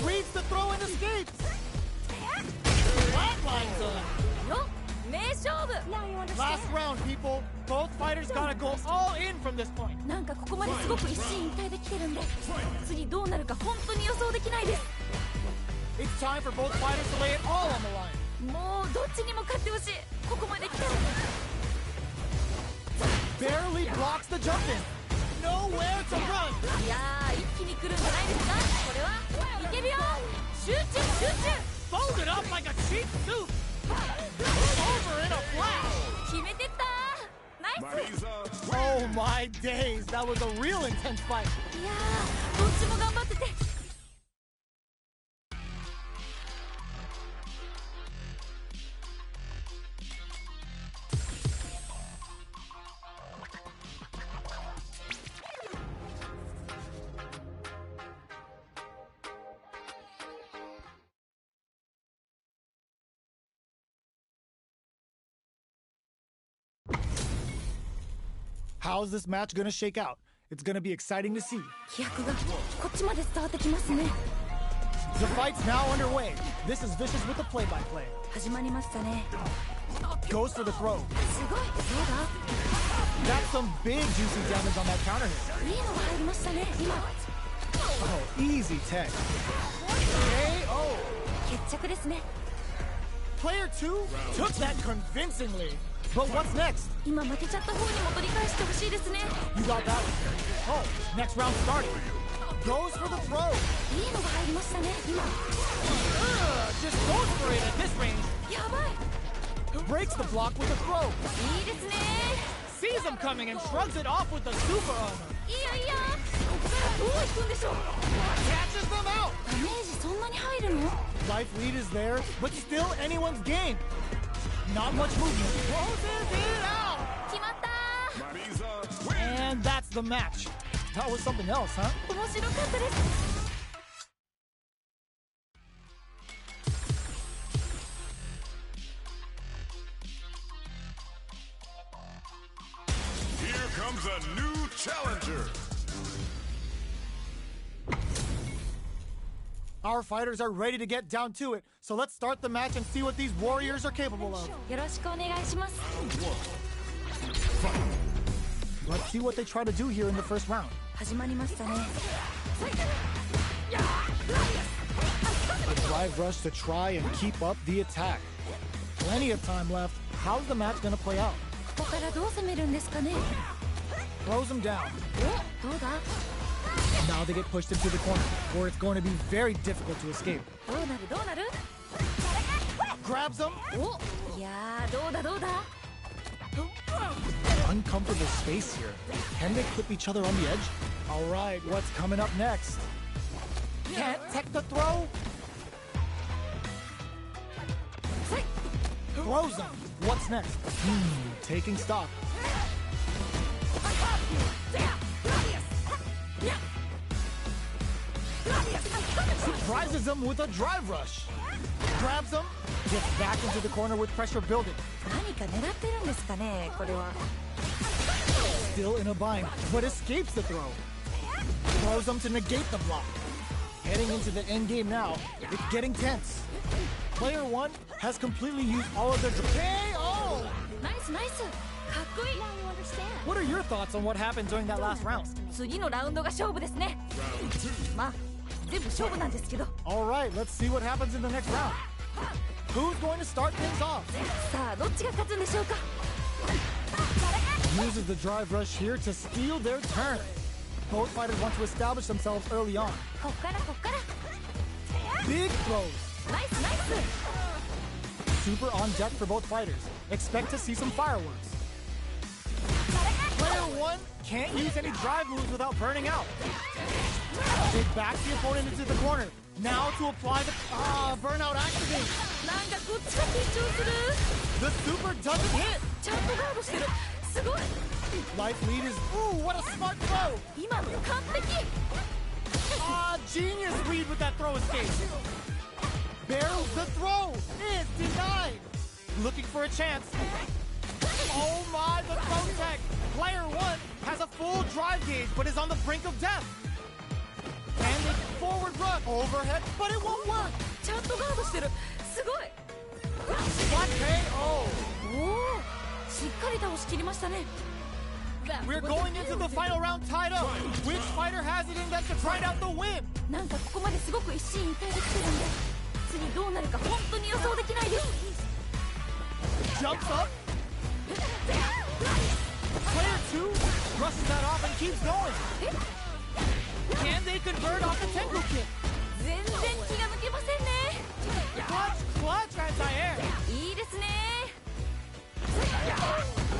Reads the throw and escapes! Flatlines him! よっ名勝負。 Last round, people. Both fighters gotta go all in from this point. なんかここまですごく一進一退できてるんで、次どうなるか本当に予想できないです。 It's time for both fighters to lay it all on the line. もうどっちにも勝ってほしい。ここまで来たら。 Barely blocks the jump-in. Nowhere to run. いやー一気に来るんじゃないですか。これはいけるよ。集中集中。 Fold it up like a cheap soup. Over in a flash. 決めてったー。ナイス。 Marisa. Oh my days, that was a real intense fight. いやーどっちも頑張ってて。 How's this match gonna shake out? It's gonna be exciting to see. 気迫がこっちまで伝わってきますね。 The fight's now underway. This is Vicious with the play-by-play. 始まりましたね。 Goes for the throw. すごい。どう That's some big juicy damage on that counter hit. だ。いいのが入りましたね。今 Oh, easy tech. KO. 決着ですね。 Player 2 took that convincingly. But what's next? 今負けちゃった方にも取り返してほしいですね。 You got that one. Oh, next round started. Goes for the throw. いいのが入りましたね。今 Just goes for it at this range. やばい。 Breaks the block with a throw. いいですね。 Sees him coming and shrugs it off with the super armor. いいよいいよ。ここからどう行くんでしょう。 Catches them out. ダメージそんなに入るの。 Life lead is there, but still anyone's game. Not much movement. Closes it out. 決まったー。 Marisa wins. And that's the match. That was something else, huh? 面白かったです。 Here comes a new challenger. Our fighters are ready to get down to it, so let's start the match and see what these warriors are capable of. よろしくお願いします。 Let's see what they try to do here in the first round. 始まりましたね。 A drive rush to try and keep up the attack. Plenty of time left. How's the match gonna play out? ここからどう攻めるんですかね。 Throws him down. お、どうだ。 Now they get pushed into the corner, where it's going to be very difficult to escape. どうなるどうなる。 Grabs him. お、いやーどうだどうだ。 Uncomfortable space here. Can they clip each other on the edge? All right, what's coming up next? Can't tech the throw? Throws him. What's next? Taking stock. Surprises him with a drive rush. Grabs him, gets back into the corner with pressure building. 何か狙ってるんですかね、これは。Still in a bind, but escapes the throw. Throws him to negate the block. Heading into the end game now, it's getting tense. Player 1 has completely used all of their KO! ナイスナイス。かっこいい。What are your thoughts on what happened during that last round? 次のラウンドが勝負ですね。まあ、全部勝負なんですけど。All right, let's see what happens in the next round. Who's going to start things off? さあ、どっちが勝つんでしょうか。Uses the drive rush here to steal their turn. Both fighters want to establish themselves early on. こっからこっから。Big throws. ナイスナイス。 Super on deck for both fighters. Expect to see some fireworks. Player 1 can't use any drive moves without burning out. They back the opponent into the corner. Now to apply the burnout activate. なんかこっちが緊張する。 The super doesn't hit. ちゃんとガードしてる。すごい。 Life lead is what a smart throw. 今の完璧。Genius read with that throw escape. Barrels the throw. Is denied. Looking for a chance. Oh my, the throw tech. Player 1 has a full drive gauge, but is on the brink of death. And a forward run overhead, but it won't work. ちゃんとガードしてる。すごい。What KO? おお、しっかり倒しきりましたね。We're going into the final round tied up. Which fighter has it in them to grind out the win? なんかここまですごく一進一退できてるんで、次どうなるか本当に予想できないです。Jumps up. Player 2 brushes that off and keeps going. Can they convert off the Tengu kick? 全然気が抜けませんね。Clutch anti-air. いいですね。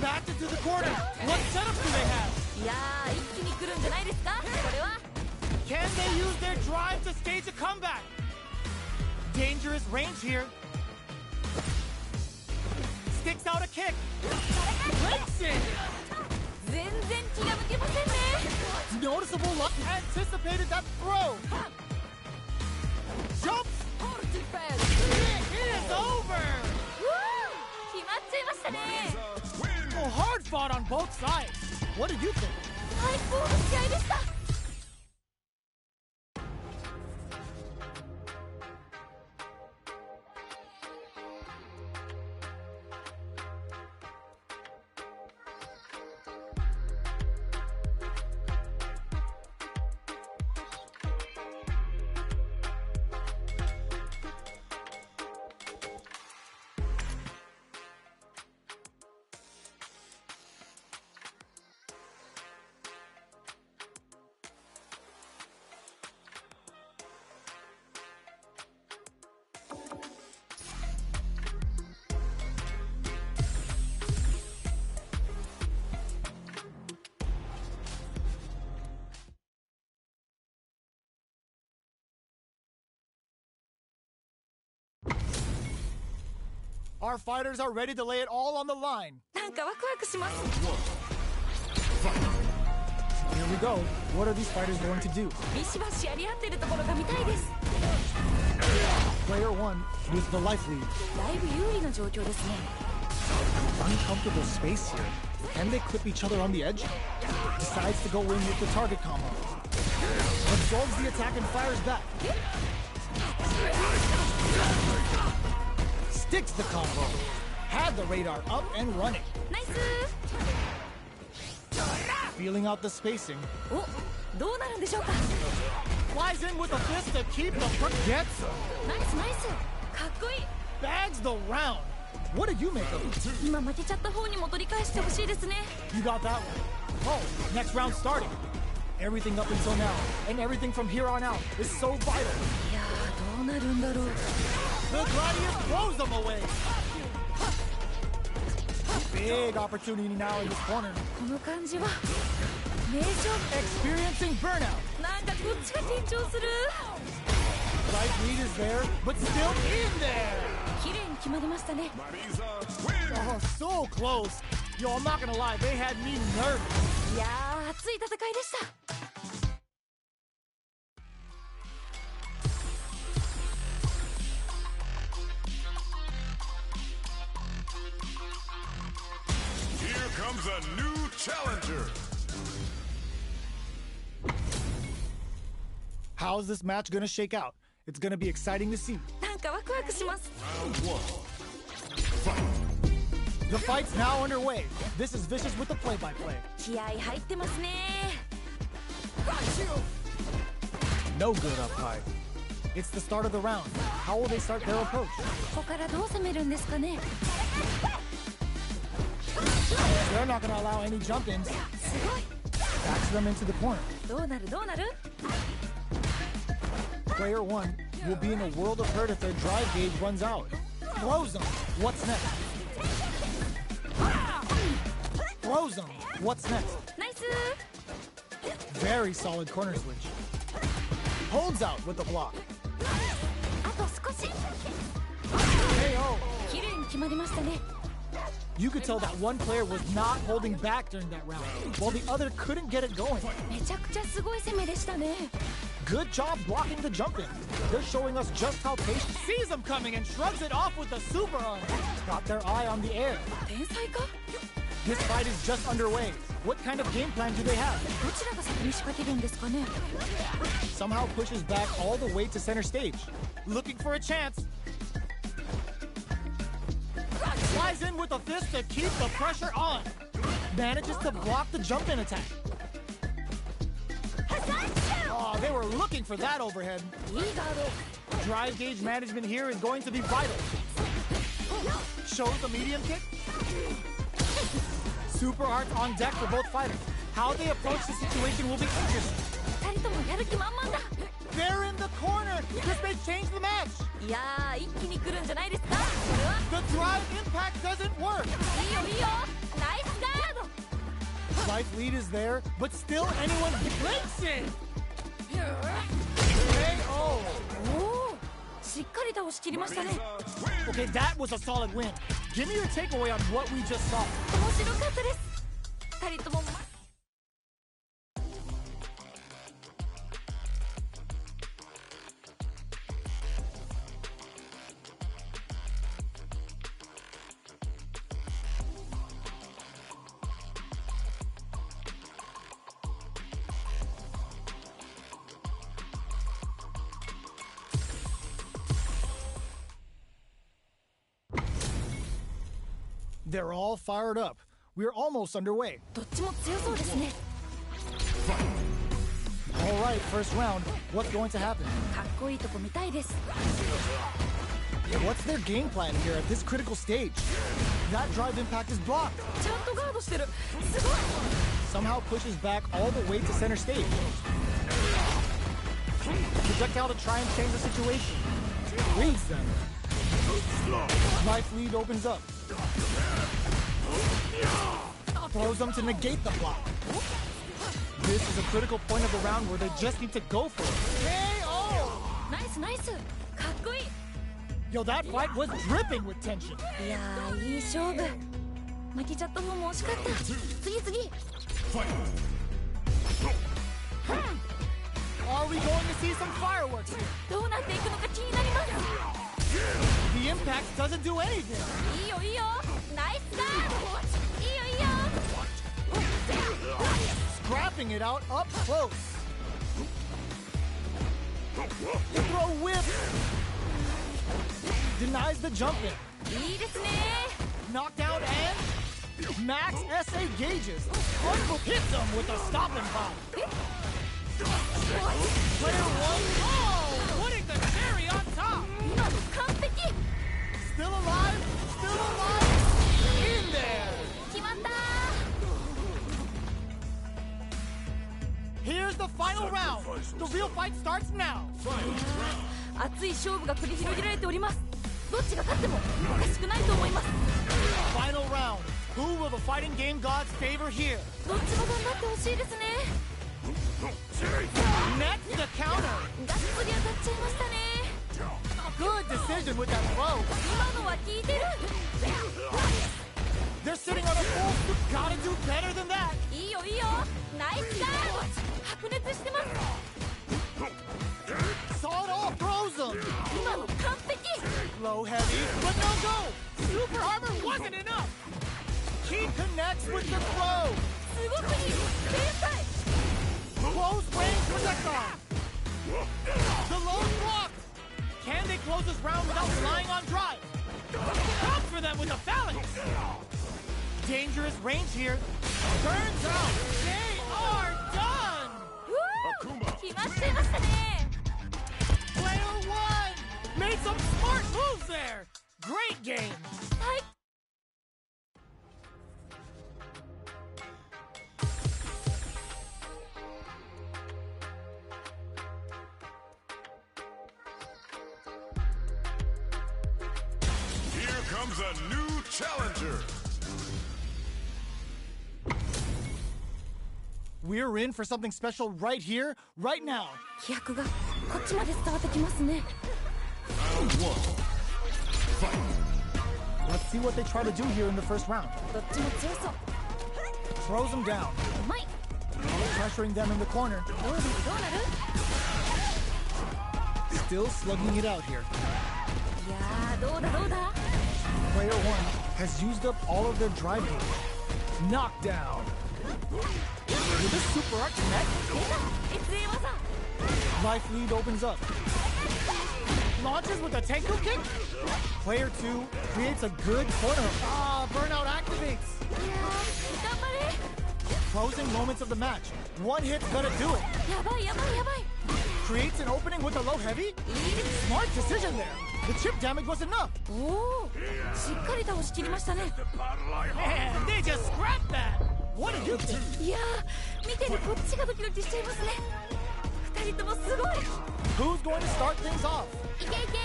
Back into the corner. What setup do they have? いやー、一気に来るんじゃないですか、これは。 Can they use their drive to stage a comeback? Dangerous range here. Sticks out a kick. Breaks it. 全然気が抜けませんね。 Noticeable luck. Anticipated that throw. Jumps. It is over. 決まっちゃいましたね。Well, hard fought on both sides. What did you think? 最高の試合でした。Our fighters are ready to lay it all on the line. なんかワクワクします。 Here we go. What are these fighters going to do? ビシバシやり合ってるところが見たいです。 Player 1 with the life lead. だいぶ有利な状況ですね。 Uncomfortable space here. Can they clip each other on the edge? Decides to go in with the target combo. Absorbs the attack and fires back. Sticks the combo. Had the radar up and running. ナイス。 Feeling out the spacing. お、どうなるんでしょうか。 Flies in with a fist to keep the front. Gets him. ナイスナイス。かっこいい。 Bags the round. What did you make of it? 今負けちゃった方にも取り返してほしいですね。 You got that one. Oh, next round starting. Everything up until now, and everything from here on out is so vital. いやー、どうなるんだろう。 The Gladius throws them away. Big opportunity now in this corner. この感じは名勝負 Experiencing burnout. なんかこっちが緊張する Right lead is there, but still in there. 綺麗に決まりましたね Marisa wins. Oh, so close. Yo, I'm not gonna lie, they had me nervous. いやー熱い戦いでした Here comes a new challenger. How's this match gonna shake out? It's gonna be exciting to see. なんかワクワクします Round one. The fight's now underway. This is Vicious with the play-by-play. 気合入ってますね No good up high. It's the start of the round. How will they start their approach? ここからどう攻めるんですかね They're not gonna allow any jump-ins. すごい Backs them into the corner. どうなるどうなる Player one will be in a world of hurt if their drive gauge runs out. Throws them. What's next? Throws them. What's next? ナイス Very solid corner switch. Holds out with the block. あと少し KO. 綺麗に決まりましたね You could tell that one player was not holding back during that round, while the other couldn't get it going. めちゃくちゃすごい攻めでしたね Good job blocking the jump in. They're showing us just how patient. Sees him coming and shrugs it off with the super arm. Got their eye on the air. 天才か This fight is just underway. What kind of game plan do they have? どちらが先に仕掛けるんですかね Somehow pushes back all the way to center stage. Looking for a chance. Flies in with a fist to keep the pressure on. Manages to block the jump in attack. Oh, they were looking for that overhead. いいガード Drive gauge management here is going to be vital. Shows the medium kick. Super arts on deck for both fighters. How they approach the situation will be interesting. 二人ともやる気満々だ They're in the corner. This may change the match. いやー一気に来るんじゃないですかこれは The drive impact doesn't work. いいよいいよナイスガード Life lead is there, but still anyone breaks it. KO. おおしっかり倒しきりましたね Okay, that was a solid win. Give me your takeaway on what we just saw. 面白かったです二人とも They're all fired up. We're almost underway. どっちも強そうですね All right, first round. What's going to happen? かっこいいとこ見たいです What's their game plan here at this critical stage? That drive impact is blocked. ちゃんとガードしてるすごい Somehow pushes back all the way to center stage. Projectile to try and change the situation. Reads them. Life lead opens up. Throws them to negate the block. This is a critical point of the round where they just need to go for it. KO! ナイスナイスかっこいい Yo, that fight was dripping with tension. いやーいい勝負負けちゃった方も惜しかった次次 Are we going to see some fireworks here? どうなっていくのか気になります The impact doesn't do anything. いいよいいよナイスガードいいよいいよ Scrapping it out up close. Throw whip. Denies the jump in. いいですね Knockdown and max SA gauges. Hits them with a stopping bomb. Player one. Oh, putting the cherry on top. 今の完璧 Still alive. Still alive. In there. 決まった Here's the final round. The real fight starts now. 熱い勝負が繰り広げられておりますどっちが勝ってもおかしくないと思います Final round. Who will the fighting game gods favor here? どっちも頑張ってほしいですね。 Next, the counter. がっつり当たっちゃいましたね。 Good decision with that blow. 今のは効いてる。 They're sitting on a full. Gotta do better than that. いいよいいよ。ナイスガード。白熱してます。 Saw it all, throws them. 今の完璧。 Low heavy, but no go. Super armor wasn't enough. He connects with the throw. すごくいい。天才。 Close range projectile. The low blocked. Can they close this round without relying on drive? Comes for them with a phalanx. Dangerous range here. Turns out they are done. 来ましたいましたね。 Player one made some smart moves there. Great game. はい。 Here comes a new challenger. We're in for something special right here, right now. 飛躍がこっちまで伝わってきますね。 Round one. Fight. Let's see what they try to do here in the first round. どっちも強そう。 Throws them down, うまい。 pressuring them in the corner. どうなるどうなる。 Still slugging it out here. いやーどうだどうだ。 Player one has used up all of their drive gauge. Knockdown. Will this super art connect? 出た。越英技。 Life lead opens up. Launches with a Tenku kick. Player two creates a good corner. Burnout activates. いやー頑張れ。 Closing moments of the match. One hit's gonna do it. やばいやばいやばい。 Creates an opening with a low heavy. Smart decision there. The chip damage was enough. おお、しっかり倒しきりましたね。 Man, they just scrapped that. What did you think? いやー見てるこっちがドキドキしちゃいますね。二人ともすごい。 Who's going to start things off? いけいけ。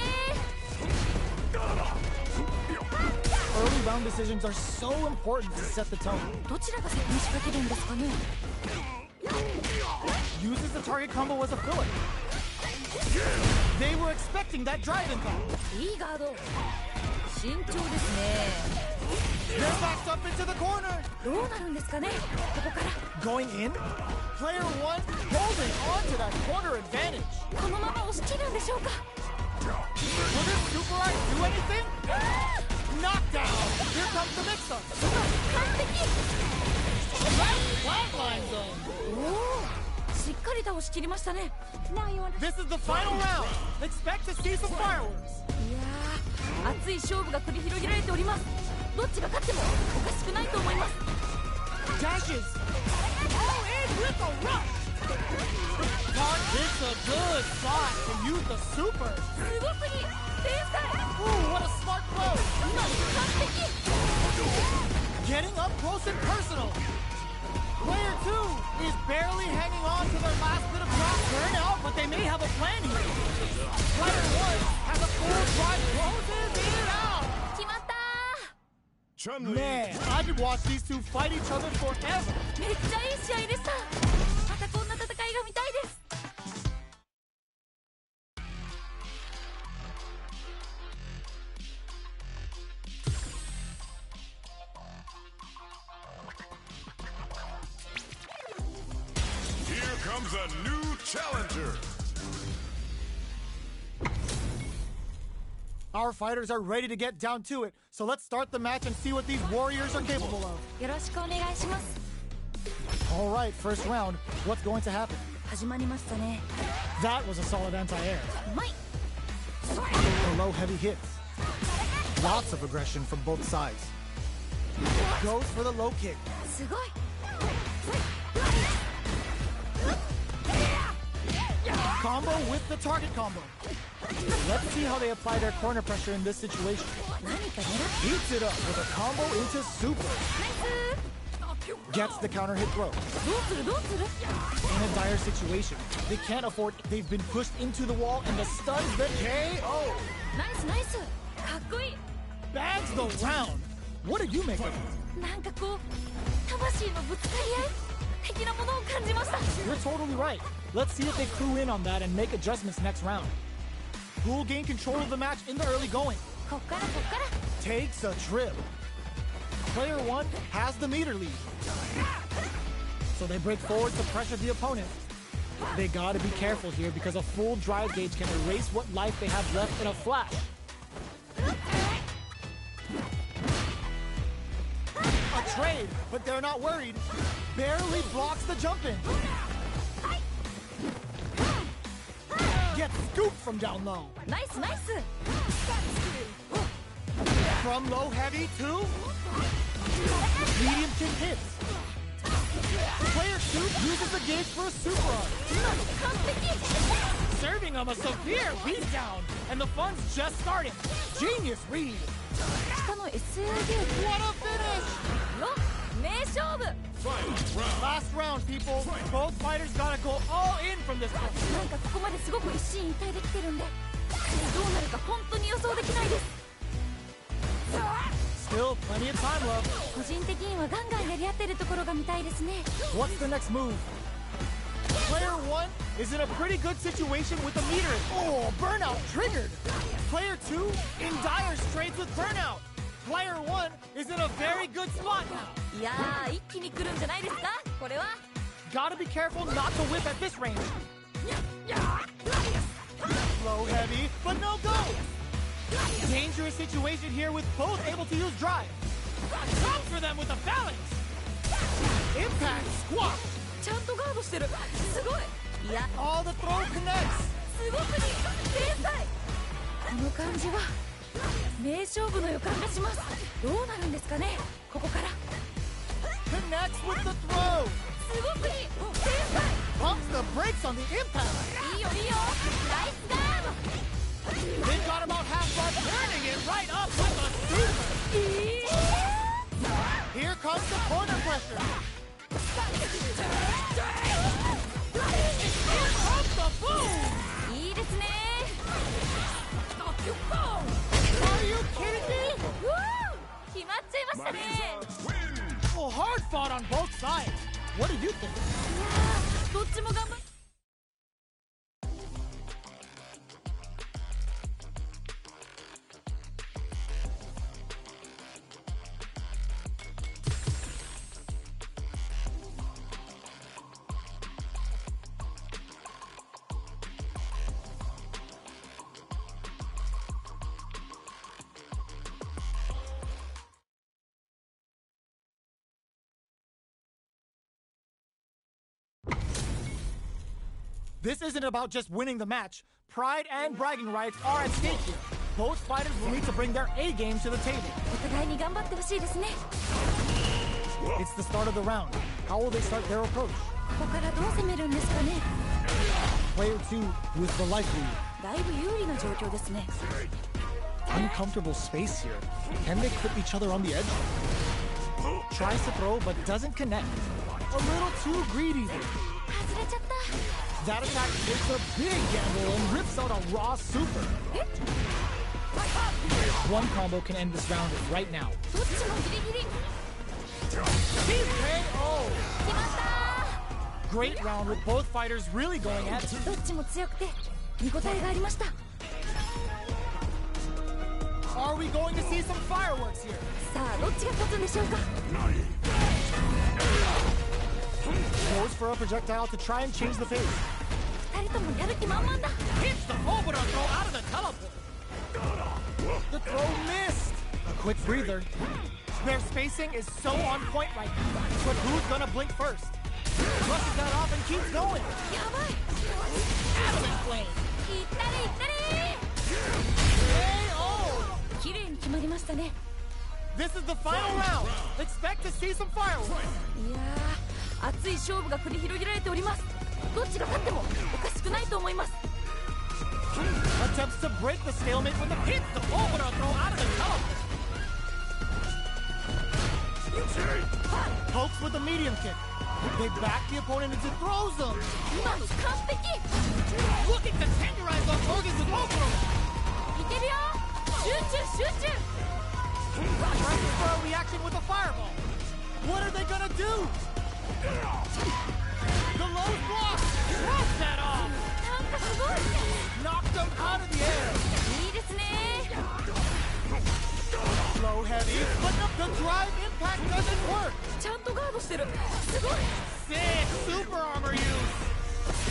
Early round decisions are so important to set the tone. どちらが先に仕掛けるんですかね。 Uses the target combo as a filler. They were expecting that drive impact. いいガード。慎重ですね。 They're backed up into the corner. どうなるんですかね。ここから Going in. Player one holding on to that corner advantage. このまま押し切るんでしょうか。 Will this super art do anything? Knockdown. Here comes the mix-up. 完璧。 Flatline zone. おお、しっかり倒しきりましたね。 This is the final round. Expect to see some fireworks. いやー熱い勝負が繰り広げられております。どっちが勝ってもおかしくないと思います。 Dashes. All in with a rush. Mark hits a good spot to use the super. すごくいい。天才。 Ooh, what a smart blow. 今の完璧。 Getting up close and personal. Player two is barely hanging on to their last bit of drop. Burn out, but they may have a plan here. Player one has a full drive, closes it out. 決まったー。 Chun-Li. Man, I could watch these two fight each other forever. めっちゃいい試合でした。またこんな戦いが見たいです。 Here comes a new challenger. Our fighters are ready to get down to it, so let's start the match and see what these warriors are capable of. よろしくお願いします。 All right, first round. What's going to happen? 始まりましたね。 That was a solid anti-air. うまい。 The low heavy hits. Lots of aggression from both sides. Goes for the low kick. すごい。 Combo with the target combo. Let's see how they apply their corner pressure in this situation. 何か狙っ Eats it up with a combo into super. ナイス。 Gets the counter hit throw. どうするどうする。 In a dire situation, they can't afford. They've been pushed into the wall and the stuns the KO. ナイスナイス。かっこいい。 Bags the round. What do you make of it? なんかこう魂のぶつかり合い的なものを感じました。 You're totally right. Let's see if they clue in on that and make adjustments next round. Who will gain control of the match in the early going? こっからこっから Takes a trip. Player 1 has the meter lead. So they break forward to pressure the opponent. They gotta be careful here because a full drive gauge can erase what life they have left in a flash. A trade, but they're not worried. Barely blocks the jump in. Gets scooped from down low. ナイスナイス From low heavy to medium kick hits. Player 2 uses the gauge for a super arm. 今の完璧 Serving him a severe beatdown, and the fun's just starting. Genius read. 下の SR ゲート What a finish! よ名勝負 Last round, people. Both fighters gotta go all in from this one. なんかここまですごく一進一退できてるんでどうなるか本当に予想できないです Still plenty of time left. 個人的にはガンガンやり合ってるところが見たいですね What's the next move? Player 1 is in a pretty good situation with the meter. Oh, burnout triggered. Player 2 in dire straits with burnout. Player 1 is in a very good spot now. いやー一気に来るんじゃないですかこれは Gotta be careful not to whip at this range. Low heavy, but no go. Dangerous situation here with both able to use drive. Come for them with a balance. Impact squat. ちゃんとガードしてるすごいいや All the throw connects. すごくに天才この感じは名勝負の予感がしますどうなるんですかねここから Connects with the throw. すごくに天才 Pumps the brakes on the impact. いいよいいよナイスガード They got about half bar turning it right up with a super. Here comes the corner pressure. Here comes the boom. いいですね Are you kidding me? うわー決まっちゃいましたね Oh, hard fought on both sides. What do you think? いやーどっちも頑張っ This isn't about just winning the match. Pride and bragging rights are at stake here. Both fighters will need to bring their A game to the table. お互いに頑張ってほしいですね It's the start of the round. How will they start their approach? ここからどう攻めるんですかね Player 2 with the life lead. だいぶ有利な状況ですね Uncomfortable space here. Can they clip each other on the edge? Tries to throw but doesn't connect. A little too greedy there. 外れちゃった That attack takes a big gamble and rips out a raw super. One combo can end this round right now. どっちもギリギリ TKO! 決まった Great round with both fighters really going at it. どっちも強くて見応えがありました Are we going to see some fireworks here? さあどっちが勝つんでしょうか Goes for a projectile to try and change the phase. 二人ともやる気満々だ Hits the Obra throw out of the teleport. The throw missed. A quick breather. Their spacing is so on point right now. But who's gonna blink first? Brushes that off and keeps going. やばい Adamant flame. いったれいったれ KO. 綺麗に決まりましたね This is the final round. Expect to see some fireworks. いやー熱い勝負が繰り広げられておりますどっちが勝ってもおかしくないと思います Attempts to break the stalemate with a hit the Obra throw out of the teleport. Pokes with a medium kick. They back the opponent into throws them. 今の完璧 Looking to tenderize those organs with Obra. いけるよ集中集中 Presses for a reaction with a fireball. What are they gonna do? The low block! Drop that off! なんかすごい Knocked them out of the air! いいですね Low heavy, but the drive impact doesn't work! ちゃんとガードしてるすごい Sick super armor use!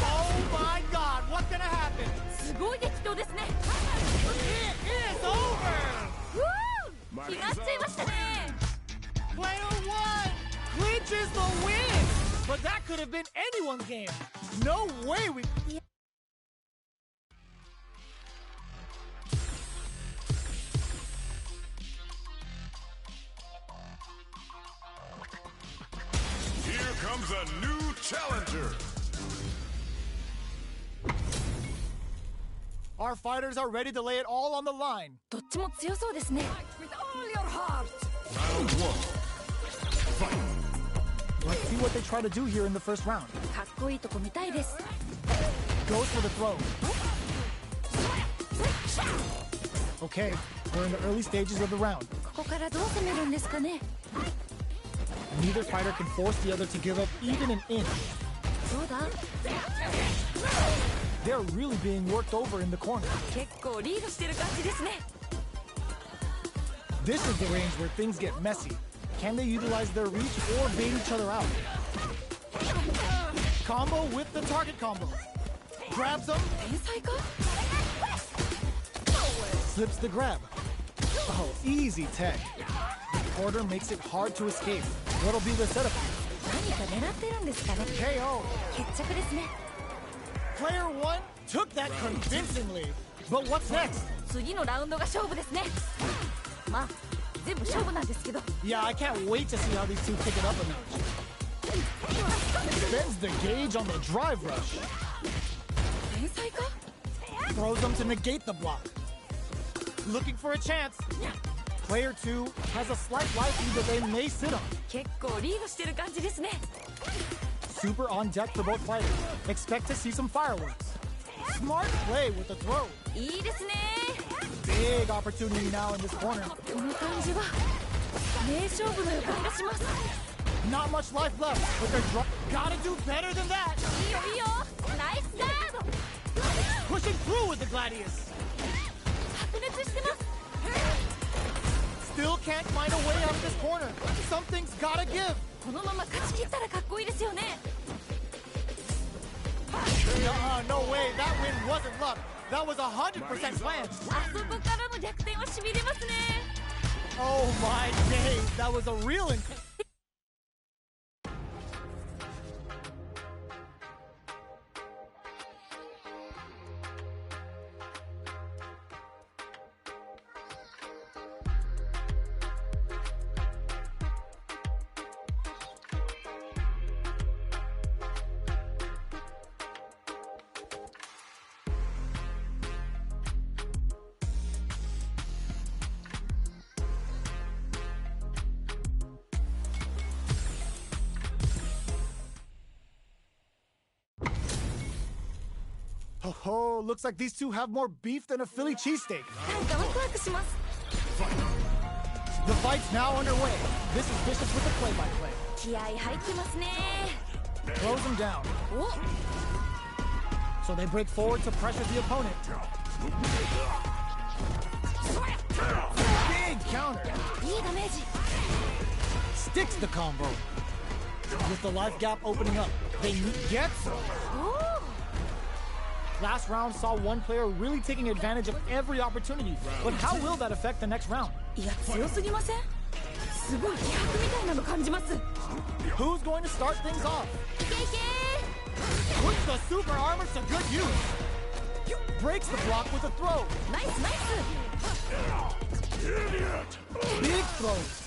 Oh my god, what's gonna happen? すごい激闘ですね It is over! うー決まっちゃいましたね Player one clinches the win! But that could have been anyone's game! No way we... Here comes a new challenger. Our fighters are ready to lay it all on the line. どっちも強そうですね Round one. Let's see what they try to do here in the first round. かっこいいとこ見たいです Goes for the throw. Okay, we're in the early stages of the round. ここからどう攻めるんですかね Neither fighter can force the other to give up even an inch. そうだ They're really being worked over in the corner. 結構リードしてる感じですね This is the range where things get messy. Can they utilize their reach or bait each other out? Combo with the target combo. Grabs them, 天才か slips the grab. Oh, easy tech. The quarter makes it hard to escape. What'll be the setup? 何か狙ってるんですかね KO. 決着ですね Player one took that convincingly. But what's next? 次のラウンドが勝負ですねまあ全部勝負なんですけど Yeah, I can't wait to see how these two pick it up a notch. Spends the gauge on the drive rush. 天才か Throws them to negate the block. Looking for a chance. Player two has a slight life lead that they may sit on. 結構リードしてる感じですね Super on deck for both fighters. Expect to see some fireworks. Smart play with the throw. いいですね Big opportunity now in this corner. この感じは名勝負の予感がします Not much life left, but they're gotta do better than that. いいよいいよナイスガード Pushing through with the Gladius. 白熱してます Still can't find a way out of this corner. Something's gotta give. このまま勝ち切ったらかっこいいですよね No way. That win wasn't luck. That was 100% planned. あそこからの逆転はしびれますね Oh my days. That was a real... Oh, looks like these two have more beef than a Philly cheesesteak. なんかワクワクします The fight's now underway. This is Vicious with the play-by-play. 気合入ってますね Throws him down. お So they break forward to pressure the opponent. Big counter. いいダメージ Sticks the combo. With the life gap opening up, they get some. お Last round saw one player really taking advantage of every opportunity. But how will that affect the next round? いや強すぎませんすごい気迫みたいなの感じます Who's going to start things off? いけいけ Puts the super armor to good use. Breaks the block with a throw. ナイスナイス Big throws.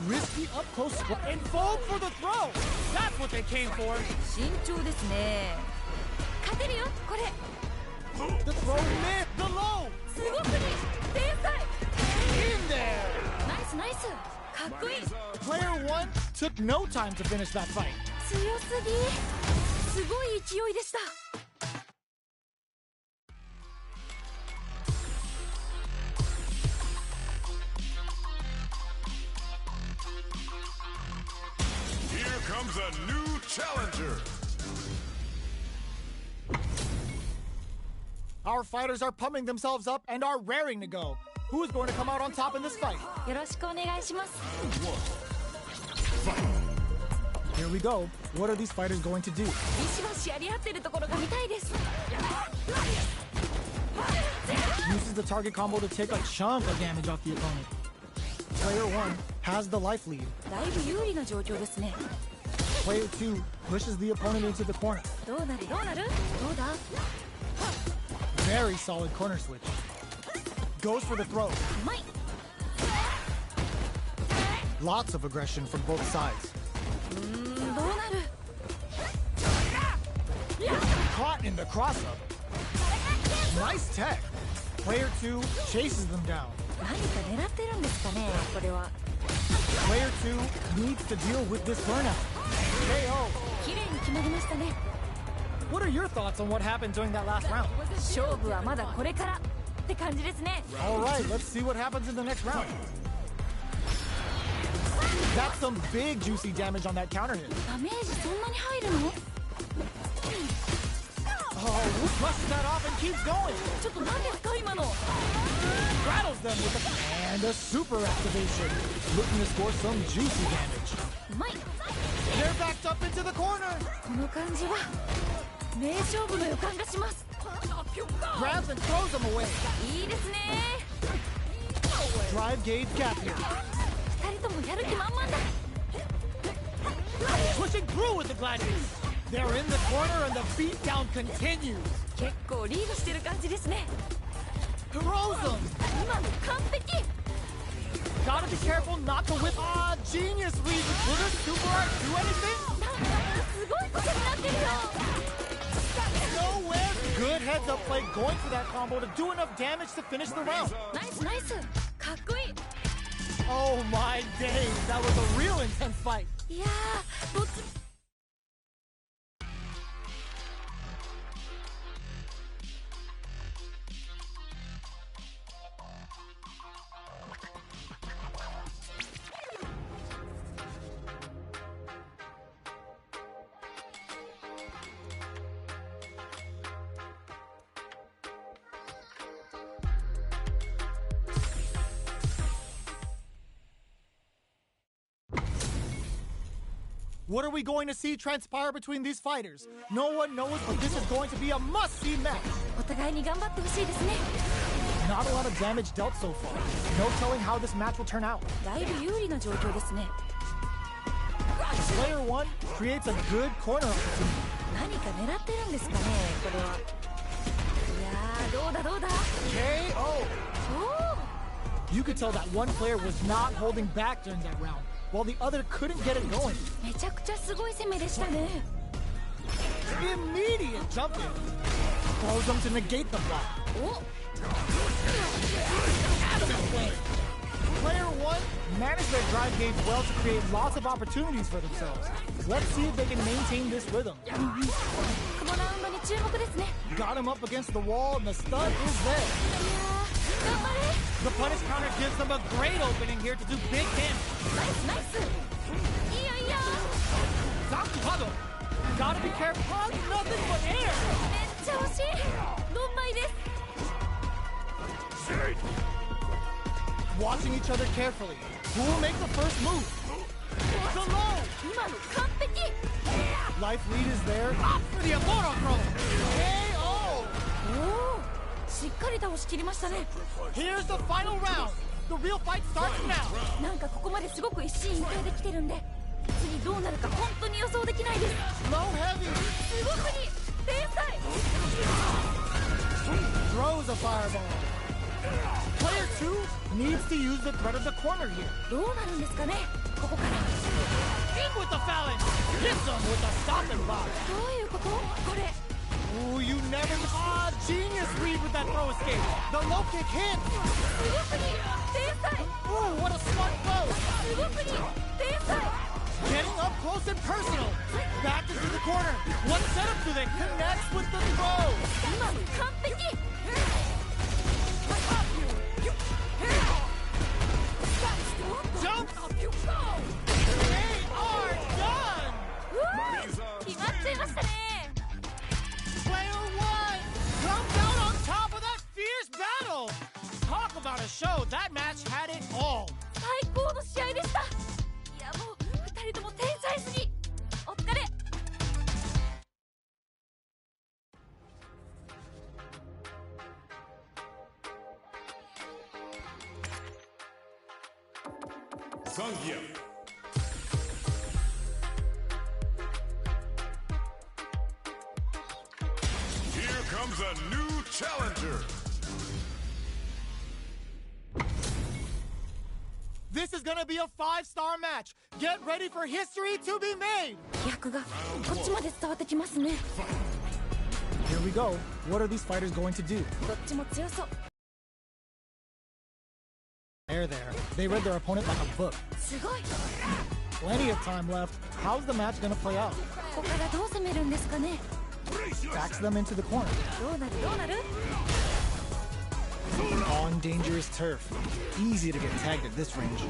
Risky up close and fold for the throw. That's what they came for. 慎重ですね勝てるよこれ The throw mid, the low. すごくいい天才 In there. ナイスナイスかっこいい Player one took no time to finish that fight. 強すぎすごい勢いでした Player challenger. Our fighters are pumping themselves up and are raring to go. Who is going to come out on top in this fight? よろしくお願いします Here we go. What are these fighters going to do? ビシバシやり合ってるところが見たいです Uses the target combo to take a chunk of damage off the opponent. Player 1 has the life lead. だいぶ有利な状況ですね Player 2 pushes the opponent into the corner. どうなるどうなるどうだ Very solid corner switch. Goes for the throw. うまい Lots of aggression from both sides. どうなる Caught in the cross-up. Nice tech. Player 2 chases them down. 何か狙ってるんですかねこれは Player 2 needs to deal with this burnout. KO. 綺麗に決まりましたね What are your thoughts on what happened during that last round? 勝負はまだこれからって感じですね Alright, let's see what happens in the next round. That's some big juicy damage on that counter hit. ダメージそんなに入るの Oh, brushes that off and keeps going. ちょっと何ですか今の Rattles them with and a super activation. Looking to score some juicy damage. うまい They're backed up into the corner. この感じは名勝負の予感がします Grabs and throws them away. いいですね Drive gauge gap here. 二人ともやる気満々だ Pushing through with the gladiators. They're in the corner and the beatdown continues. 結構リードしてる感じですね Throws them. 今の完璧 Gotta be careful not to whip. Ah, genius read. Will this super art do anything? なんかすごいことになってるよ Nowhere. Good heads up play going for that combo to do enough damage to finish the round. ナイスナイスかっこいい Oh my days. That was a real intense fight. いやーどっち What are we going to see transpire between these fighters? No one knows, but this is going to be a must-see match. お互いに頑張ってほしいですね Not a lot of damage dealt so far. No telling how this match will turn out. だいぶ有利な状況ですね Player 1 creates a good corner opportunity. 何か狙ってるんですかねこれはいやーどうだどうだ KO. おー You could tell that one player was not holding back during that round, while the other couldn't get it going. めちゃくちゃすごい攻めでしたね Immediate jump in. Throws them to negate the block. お Adamant play. Player 1 managed their drive gauge well to create lots of opportunities for themselves. Let's see if they can maintain this rhythm. このラウンドに注目ですね Got him up against the wall, and the stun is there. 頑張れ The punish counter gives them a great opening here to do big damage. ナイスナイスいやいや Zakupado. Gotta be careful. Nothing but air. めっちゃ惜しいドンマイです Watching each other carefully. Who will make the first move? The low. 今の完璧 Life lead is there. Up for the Amoro throw. KO. おおしっかり倒しきりましたね Here's the final round. The real fight starts now. なんかここまですごく一進一退できてるんで次どうなるか本当に予想できないです Low heavy. すごくに天才 Throws a fireball. Player 2 needs to use the threat of the corner here. どうなるんですかねここから In with the phalanx. Hits him with a stopping block. どういうことこれ Ooh, you never. Ah, genius read with that throw escape. The low kick hits. すごくに天才 Ooh, what a smart throw. すごくに天才 Getting up close and personal. Back into the corner. What setup do they connect with the throw? 今の完璧 Jump. They are done. Marisa Guile. Here comes a new challenger. This is gonna be a 5-star match. Get ready for history to be made. 気迫がこっちまで伝わってきますね。 Here we go. What are these fighters going to do? どっちも強そう。 There. They read their opponent like a book. すごい。 Plenty of time left. How's the match gonna play out? ここからどう攻めるんですかね。 Backs them into the corner. どうなるどうなる。 On dangerous turf. Easy to get tagged at this range.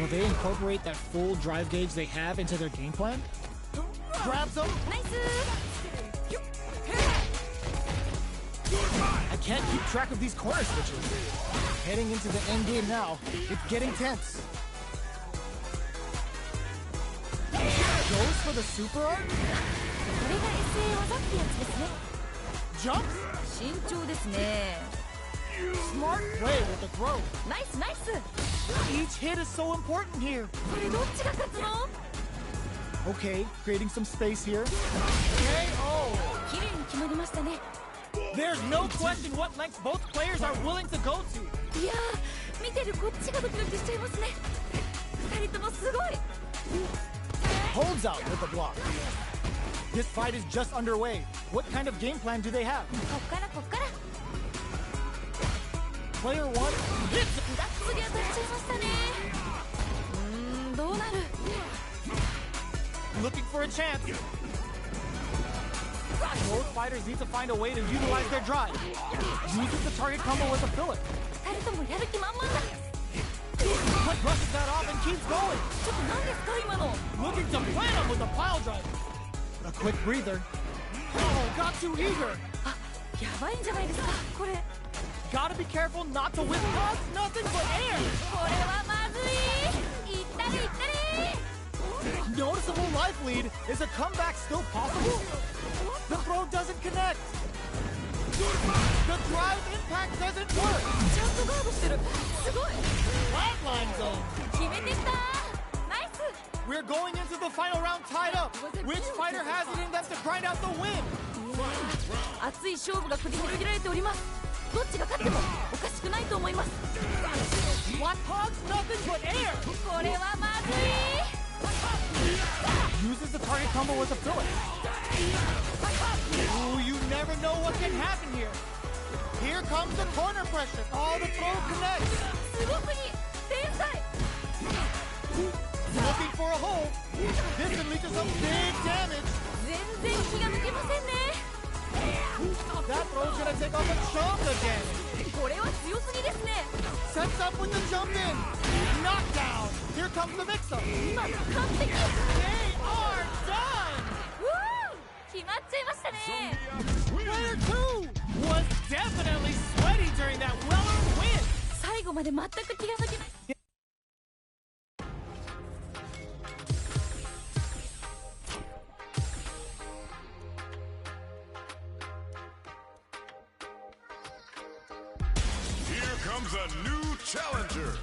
Will they incorporate that full drive gauge they have into their game plan? Grabs them. ナイス。 I can't keep track of these corner switches. Heading into the end game now. It's getting tense. Goes for the super art? これが SA 技ってやつですね。 Jumps? 慎重ですね。 Smart play with the throw. ナイスナイス。 Each hit is so important here. これどっちが勝つの？ Okay, creating some space here. KO! 綺麗に決まりましたね。 There's no question what lengths both players are willing to go to. いやー、見てるこっちがドキドキしちゃいますね。二人ともすごい。 Holds out with the block. This fight is just underway. What kind of game plan do they have? こっからこっから。 Player 1 hits. がっつり当たっちゃいましたね。どうなる？ Looking for a chance. Both fighters need to find a way to utilize their drive. Uses the target combo as a filler. 二人ともやる気満々だ。 But brushes that off and keeps going. ちょっと何ですか今の？ Looking to plant him with a pile driver. A quick breather. Oh, got too eager. あ、やばいんじゃないですかこれ。 Gotta be careful not to whip past nothing but air. これはまずい。いったれいったれ。 Noticeable life lead. Is a comeback still possible? The throw doesn't connect. The drive impact doesn't work. ちゃんとガードしてる。すごい。 Flatline zone. 決めてきた。ナイス。 We're going into the final round tied up. Which fighter has it in them to grind out the win? 熱い勝負が繰り広げられております。どっちが勝ってもおかしくないと思います。 Black Hog's nothing but air. これはまずい。 Uses the target combo as a filler. Ooh, you never know what can happen here. Here comes the corner pressure. Oh, the throw connects. すごくいい。天才。 Looking for a hole. This can lead to some big damage. 全然気が抜けませんね。 That throw's gonna take off a chunk of damage. これは強すぎですね。 Sets up with the jump in. Knockdown. Here comes the mix-up. 今の完璧。 They are done. 決まっちゃいましたね。 Player 2 was definitely sweaty during that well-earned win. 最後まで全く気が抜けない。 Here comes a new challenger.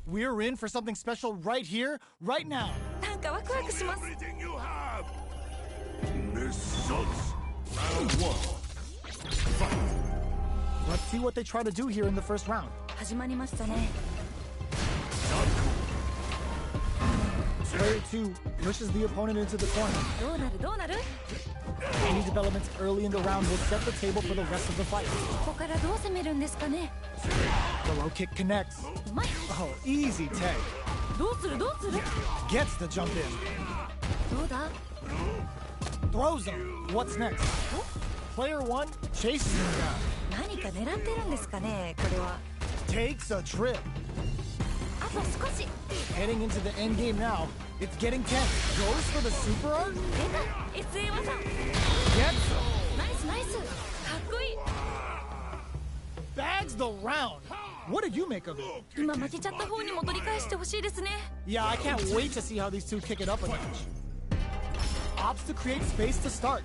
We're in for something special right here, right now. なんかワクワクします。 Everything you have. Missiles. Round 1. Let's see what they try to do here in the first round. 始まりましたね。 Player 2 pushes the opponent into the corner. どうなるどうなる？ Any developments early in the round will set the table for the rest of the fight. ここからどう攻めるんですかね。 The low kick connects. うまい。 Oh, easy tag. どうするどうする？ Gets the jump in. どうだ？ Throws him. What's next? Player 1 chases him down. 何か狙ってるんですかねこれは。 Takes a trip. あと少し。 Heading into the end game now. It's getting tense. Goes for the super art. 出た SA 技。 Gets him. ナイスナイス。かっこいい。 Bags the round. What did you make of it? 今負けちゃった方にも取り返してほしいですね。 Yeah, I can't wait to see how these two kick it up a notch. Opts to create space to start.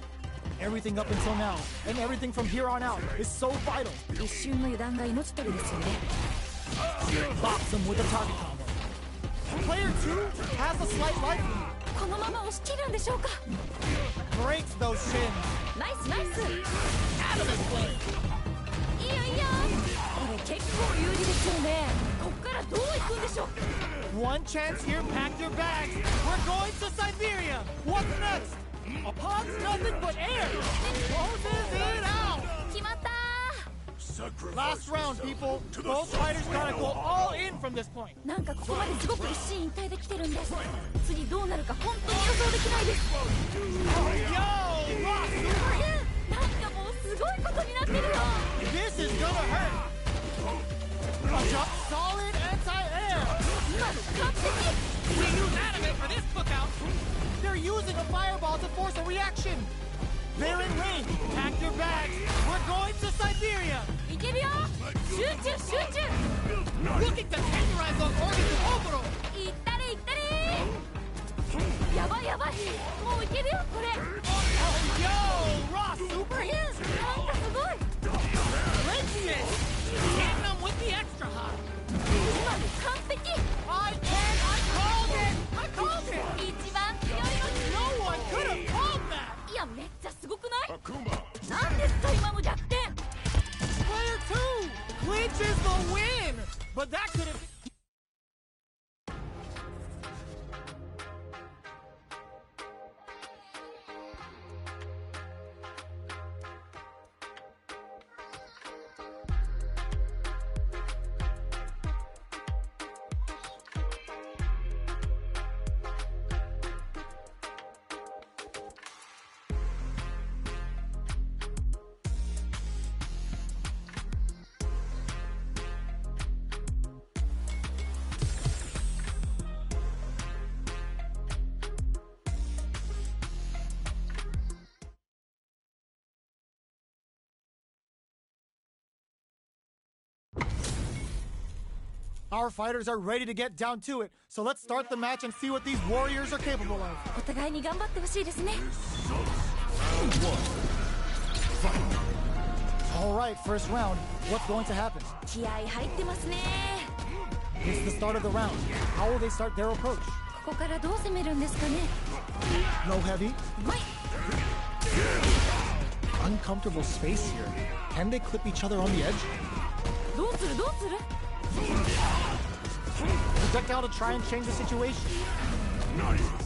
Everything up until now, and everything from here on out, is so vital. 一瞬の油断が命取りですよね。 Box him with a target combo. Player 2 has a slight life lead. このまま押し切るんでしょうか。 Breaks those shins. ナイスナイス。 Out of this place. いやいや、これ結構有利ですよね。こっからどう行くんでしょう。 One chance here, pack your bags. We're going to Siberia. What's next? Upon nothing but air. Closes it out. 決まったー。 Last round, people. Both fighters gotta go all in from this point. なんかここまですごく一進一退できてるんです。次どうなるか本当に予想できないです。 Yo, Ross. なんかもうすごいことになってるよ。 This is gonna hurt. A jump, solid anti-air. 今の完璧。 We use anime for this cookout. They're using a fireball to force a reaction. They're in range. Pack your bags. We're going to Siberia. いけるよ。集中集中。 Looking to tenderize those organs in Oboro. いったれいったれ。やばいやばい。もういけるよこれ。 Yo, Ross, super hit. なんかすごい。 Let's see it. Hitting them with the extra high. 今の完璧。 I called it. I called it. 一番強いのに。 No one could have called that. いやめっちゃすごくない？ Akuma. なんですか今の逆転。 Player 2 clinches the win. But that could have. Our fighters are ready to get down to it, so let's start the match and see what these warriors are capable of. お互いに頑張ってほしいですね。 All right, first round. What's going to happen? 気合入ってますね。 It's the start of the round. How will they start their approach? ここからどう攻めるんですかね。 Low heavy? うまい。 Uncomfortable space here. Can they clip each other on the edge? どうするどうする。 Projectile to try and change the situation.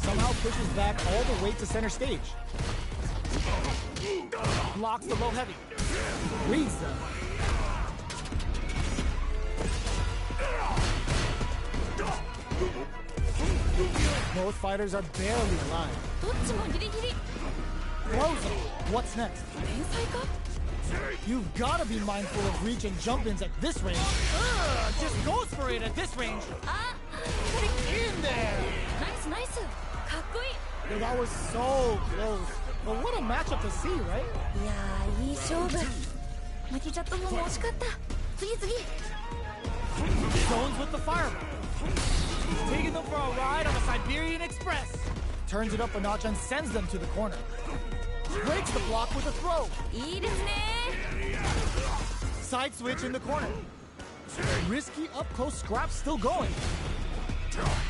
Somehow pushes back all the way to center stage. Blocks the low heavy. Reads them. Both fighters are barely alive. どっちもギリギリ。 Close them. What's next? 天才か？ You've got to be mindful of reach and jump-ins at this range. Just goes for it at this range. あ、それ。 In there. ナイスナイス。かっこいい。 Yo, that was so close. But what a matchup to see, right? いやーいい勝負。負けちゃった方も惜しかった。次次。 Zones with the fireball. Taking them for a ride on the Siberian Express. Turns it up a notch and sends them to the corner. Breaks the block with a throw. いいですね。 Side switch in the corner. Risky up close scrap still going.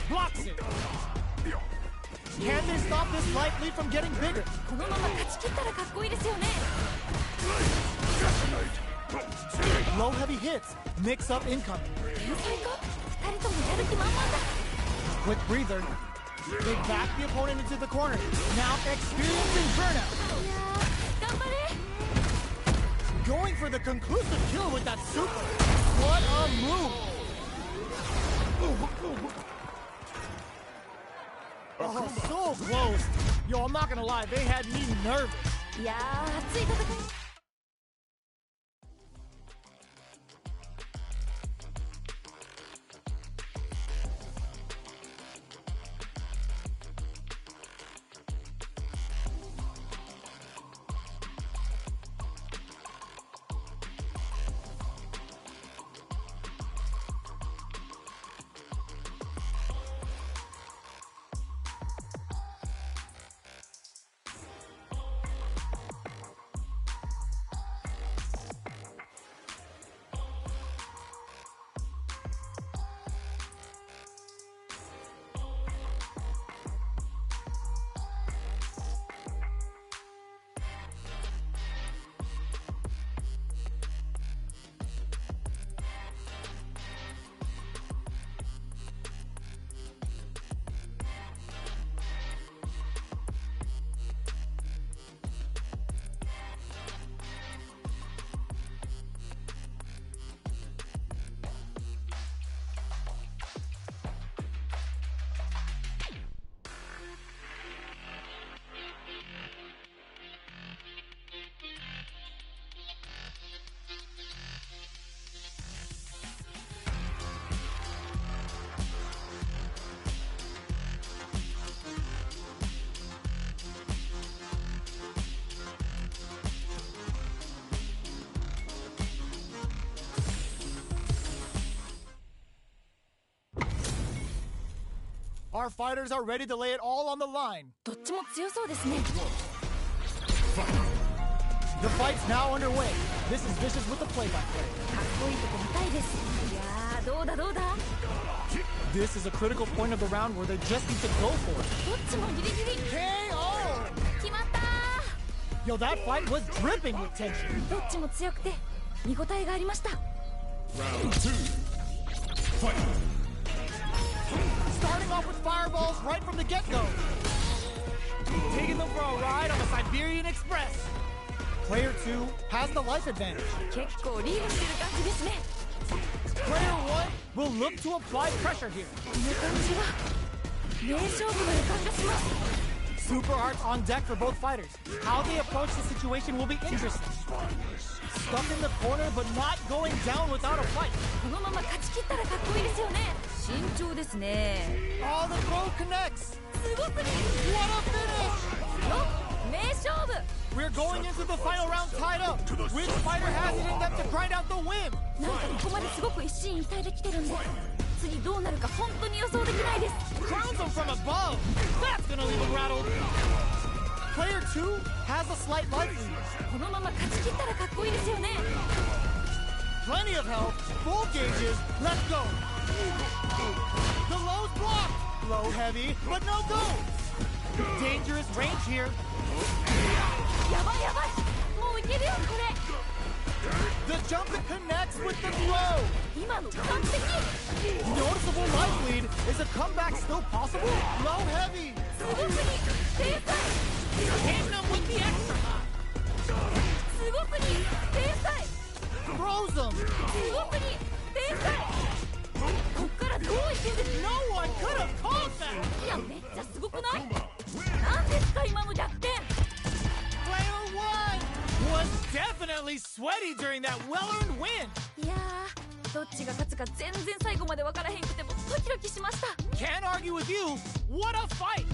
Blocks it. Can they stop this light lead from getting bigger? このまま勝ち切ったらかっこいいですよね。 Low heavy hits. Mix up incoming. 天才か？二人ともやる気満々だ。 Quick breather. They back the opponent into the corner. Now experiencing burnout. いやー頑張れ。 Going for the conclusive kill with that super. What a move. Oh, so close. Yo, I'm not gonna lie. They had me nervous. いやー熱い戦い。Our fighters are ready to lay it all on the line. どっちも強そうですね。 The fight's now underway. This is Vicious with the play-by-play. かっこいいとこ見たいです。いやー、どうだどうだ。 This is a critical point of the round where they just need to go for it. どっちもギリギリ。 KO! 決まったー。 Yo, that fight was dripping with tension. どっちも強くて見応えがありました。 Round 2. Fight. Starting off with fireballs right from the get-go. Taking them for a ride on the Siberian Express. Player 2 has the life advantage. 結構リードしてる感じですね。 Player 1 will look to apply pressure here. この感じは名勝負の予感がします。 Super arts on deck for both fighters. How they approach the situation will be interesting. Stuck in the corner but not going down without a fight. このまま勝ち切ったらかっこいいですよね。慎重ですね。 Oh, the throw connects. すごすぎ。 What a finish! よっ、名勝負。 We're going into the final round tied up. Which fighter has it in them to grind out the win? なんかここまですごく一進一退できてるんで、次どうなるか本当に予想できないです。 Crowns them from above. That's gonna leave them rattled. Player 2 has a slight life lead. このまま勝ち切ったらかっこいいですよね。 Plenty of health, full gauges. Let's go. The low's blocked. Low heavy, but no go. Dangerous range here. やばいやばい。もういけるよこれ。 The jump that connects with the throw. 今の完璧。 Noticeable life lead. Is a comeback still possible? Low heavy. すごすぎ。天才。 Hitting them with the extra high. すごすぎ。天才。 Throws them. すごすぎ。天才。こっからどういけんです。 No one could have called that. いや、めっちゃすごくない？なんですか今の逆転。 Player 1 was definitely sweaty during that well-earned win. いやー、どっちが勝つか全然最後まで分からへんくてもドキドキしました。 Can't argue with you. What a fight.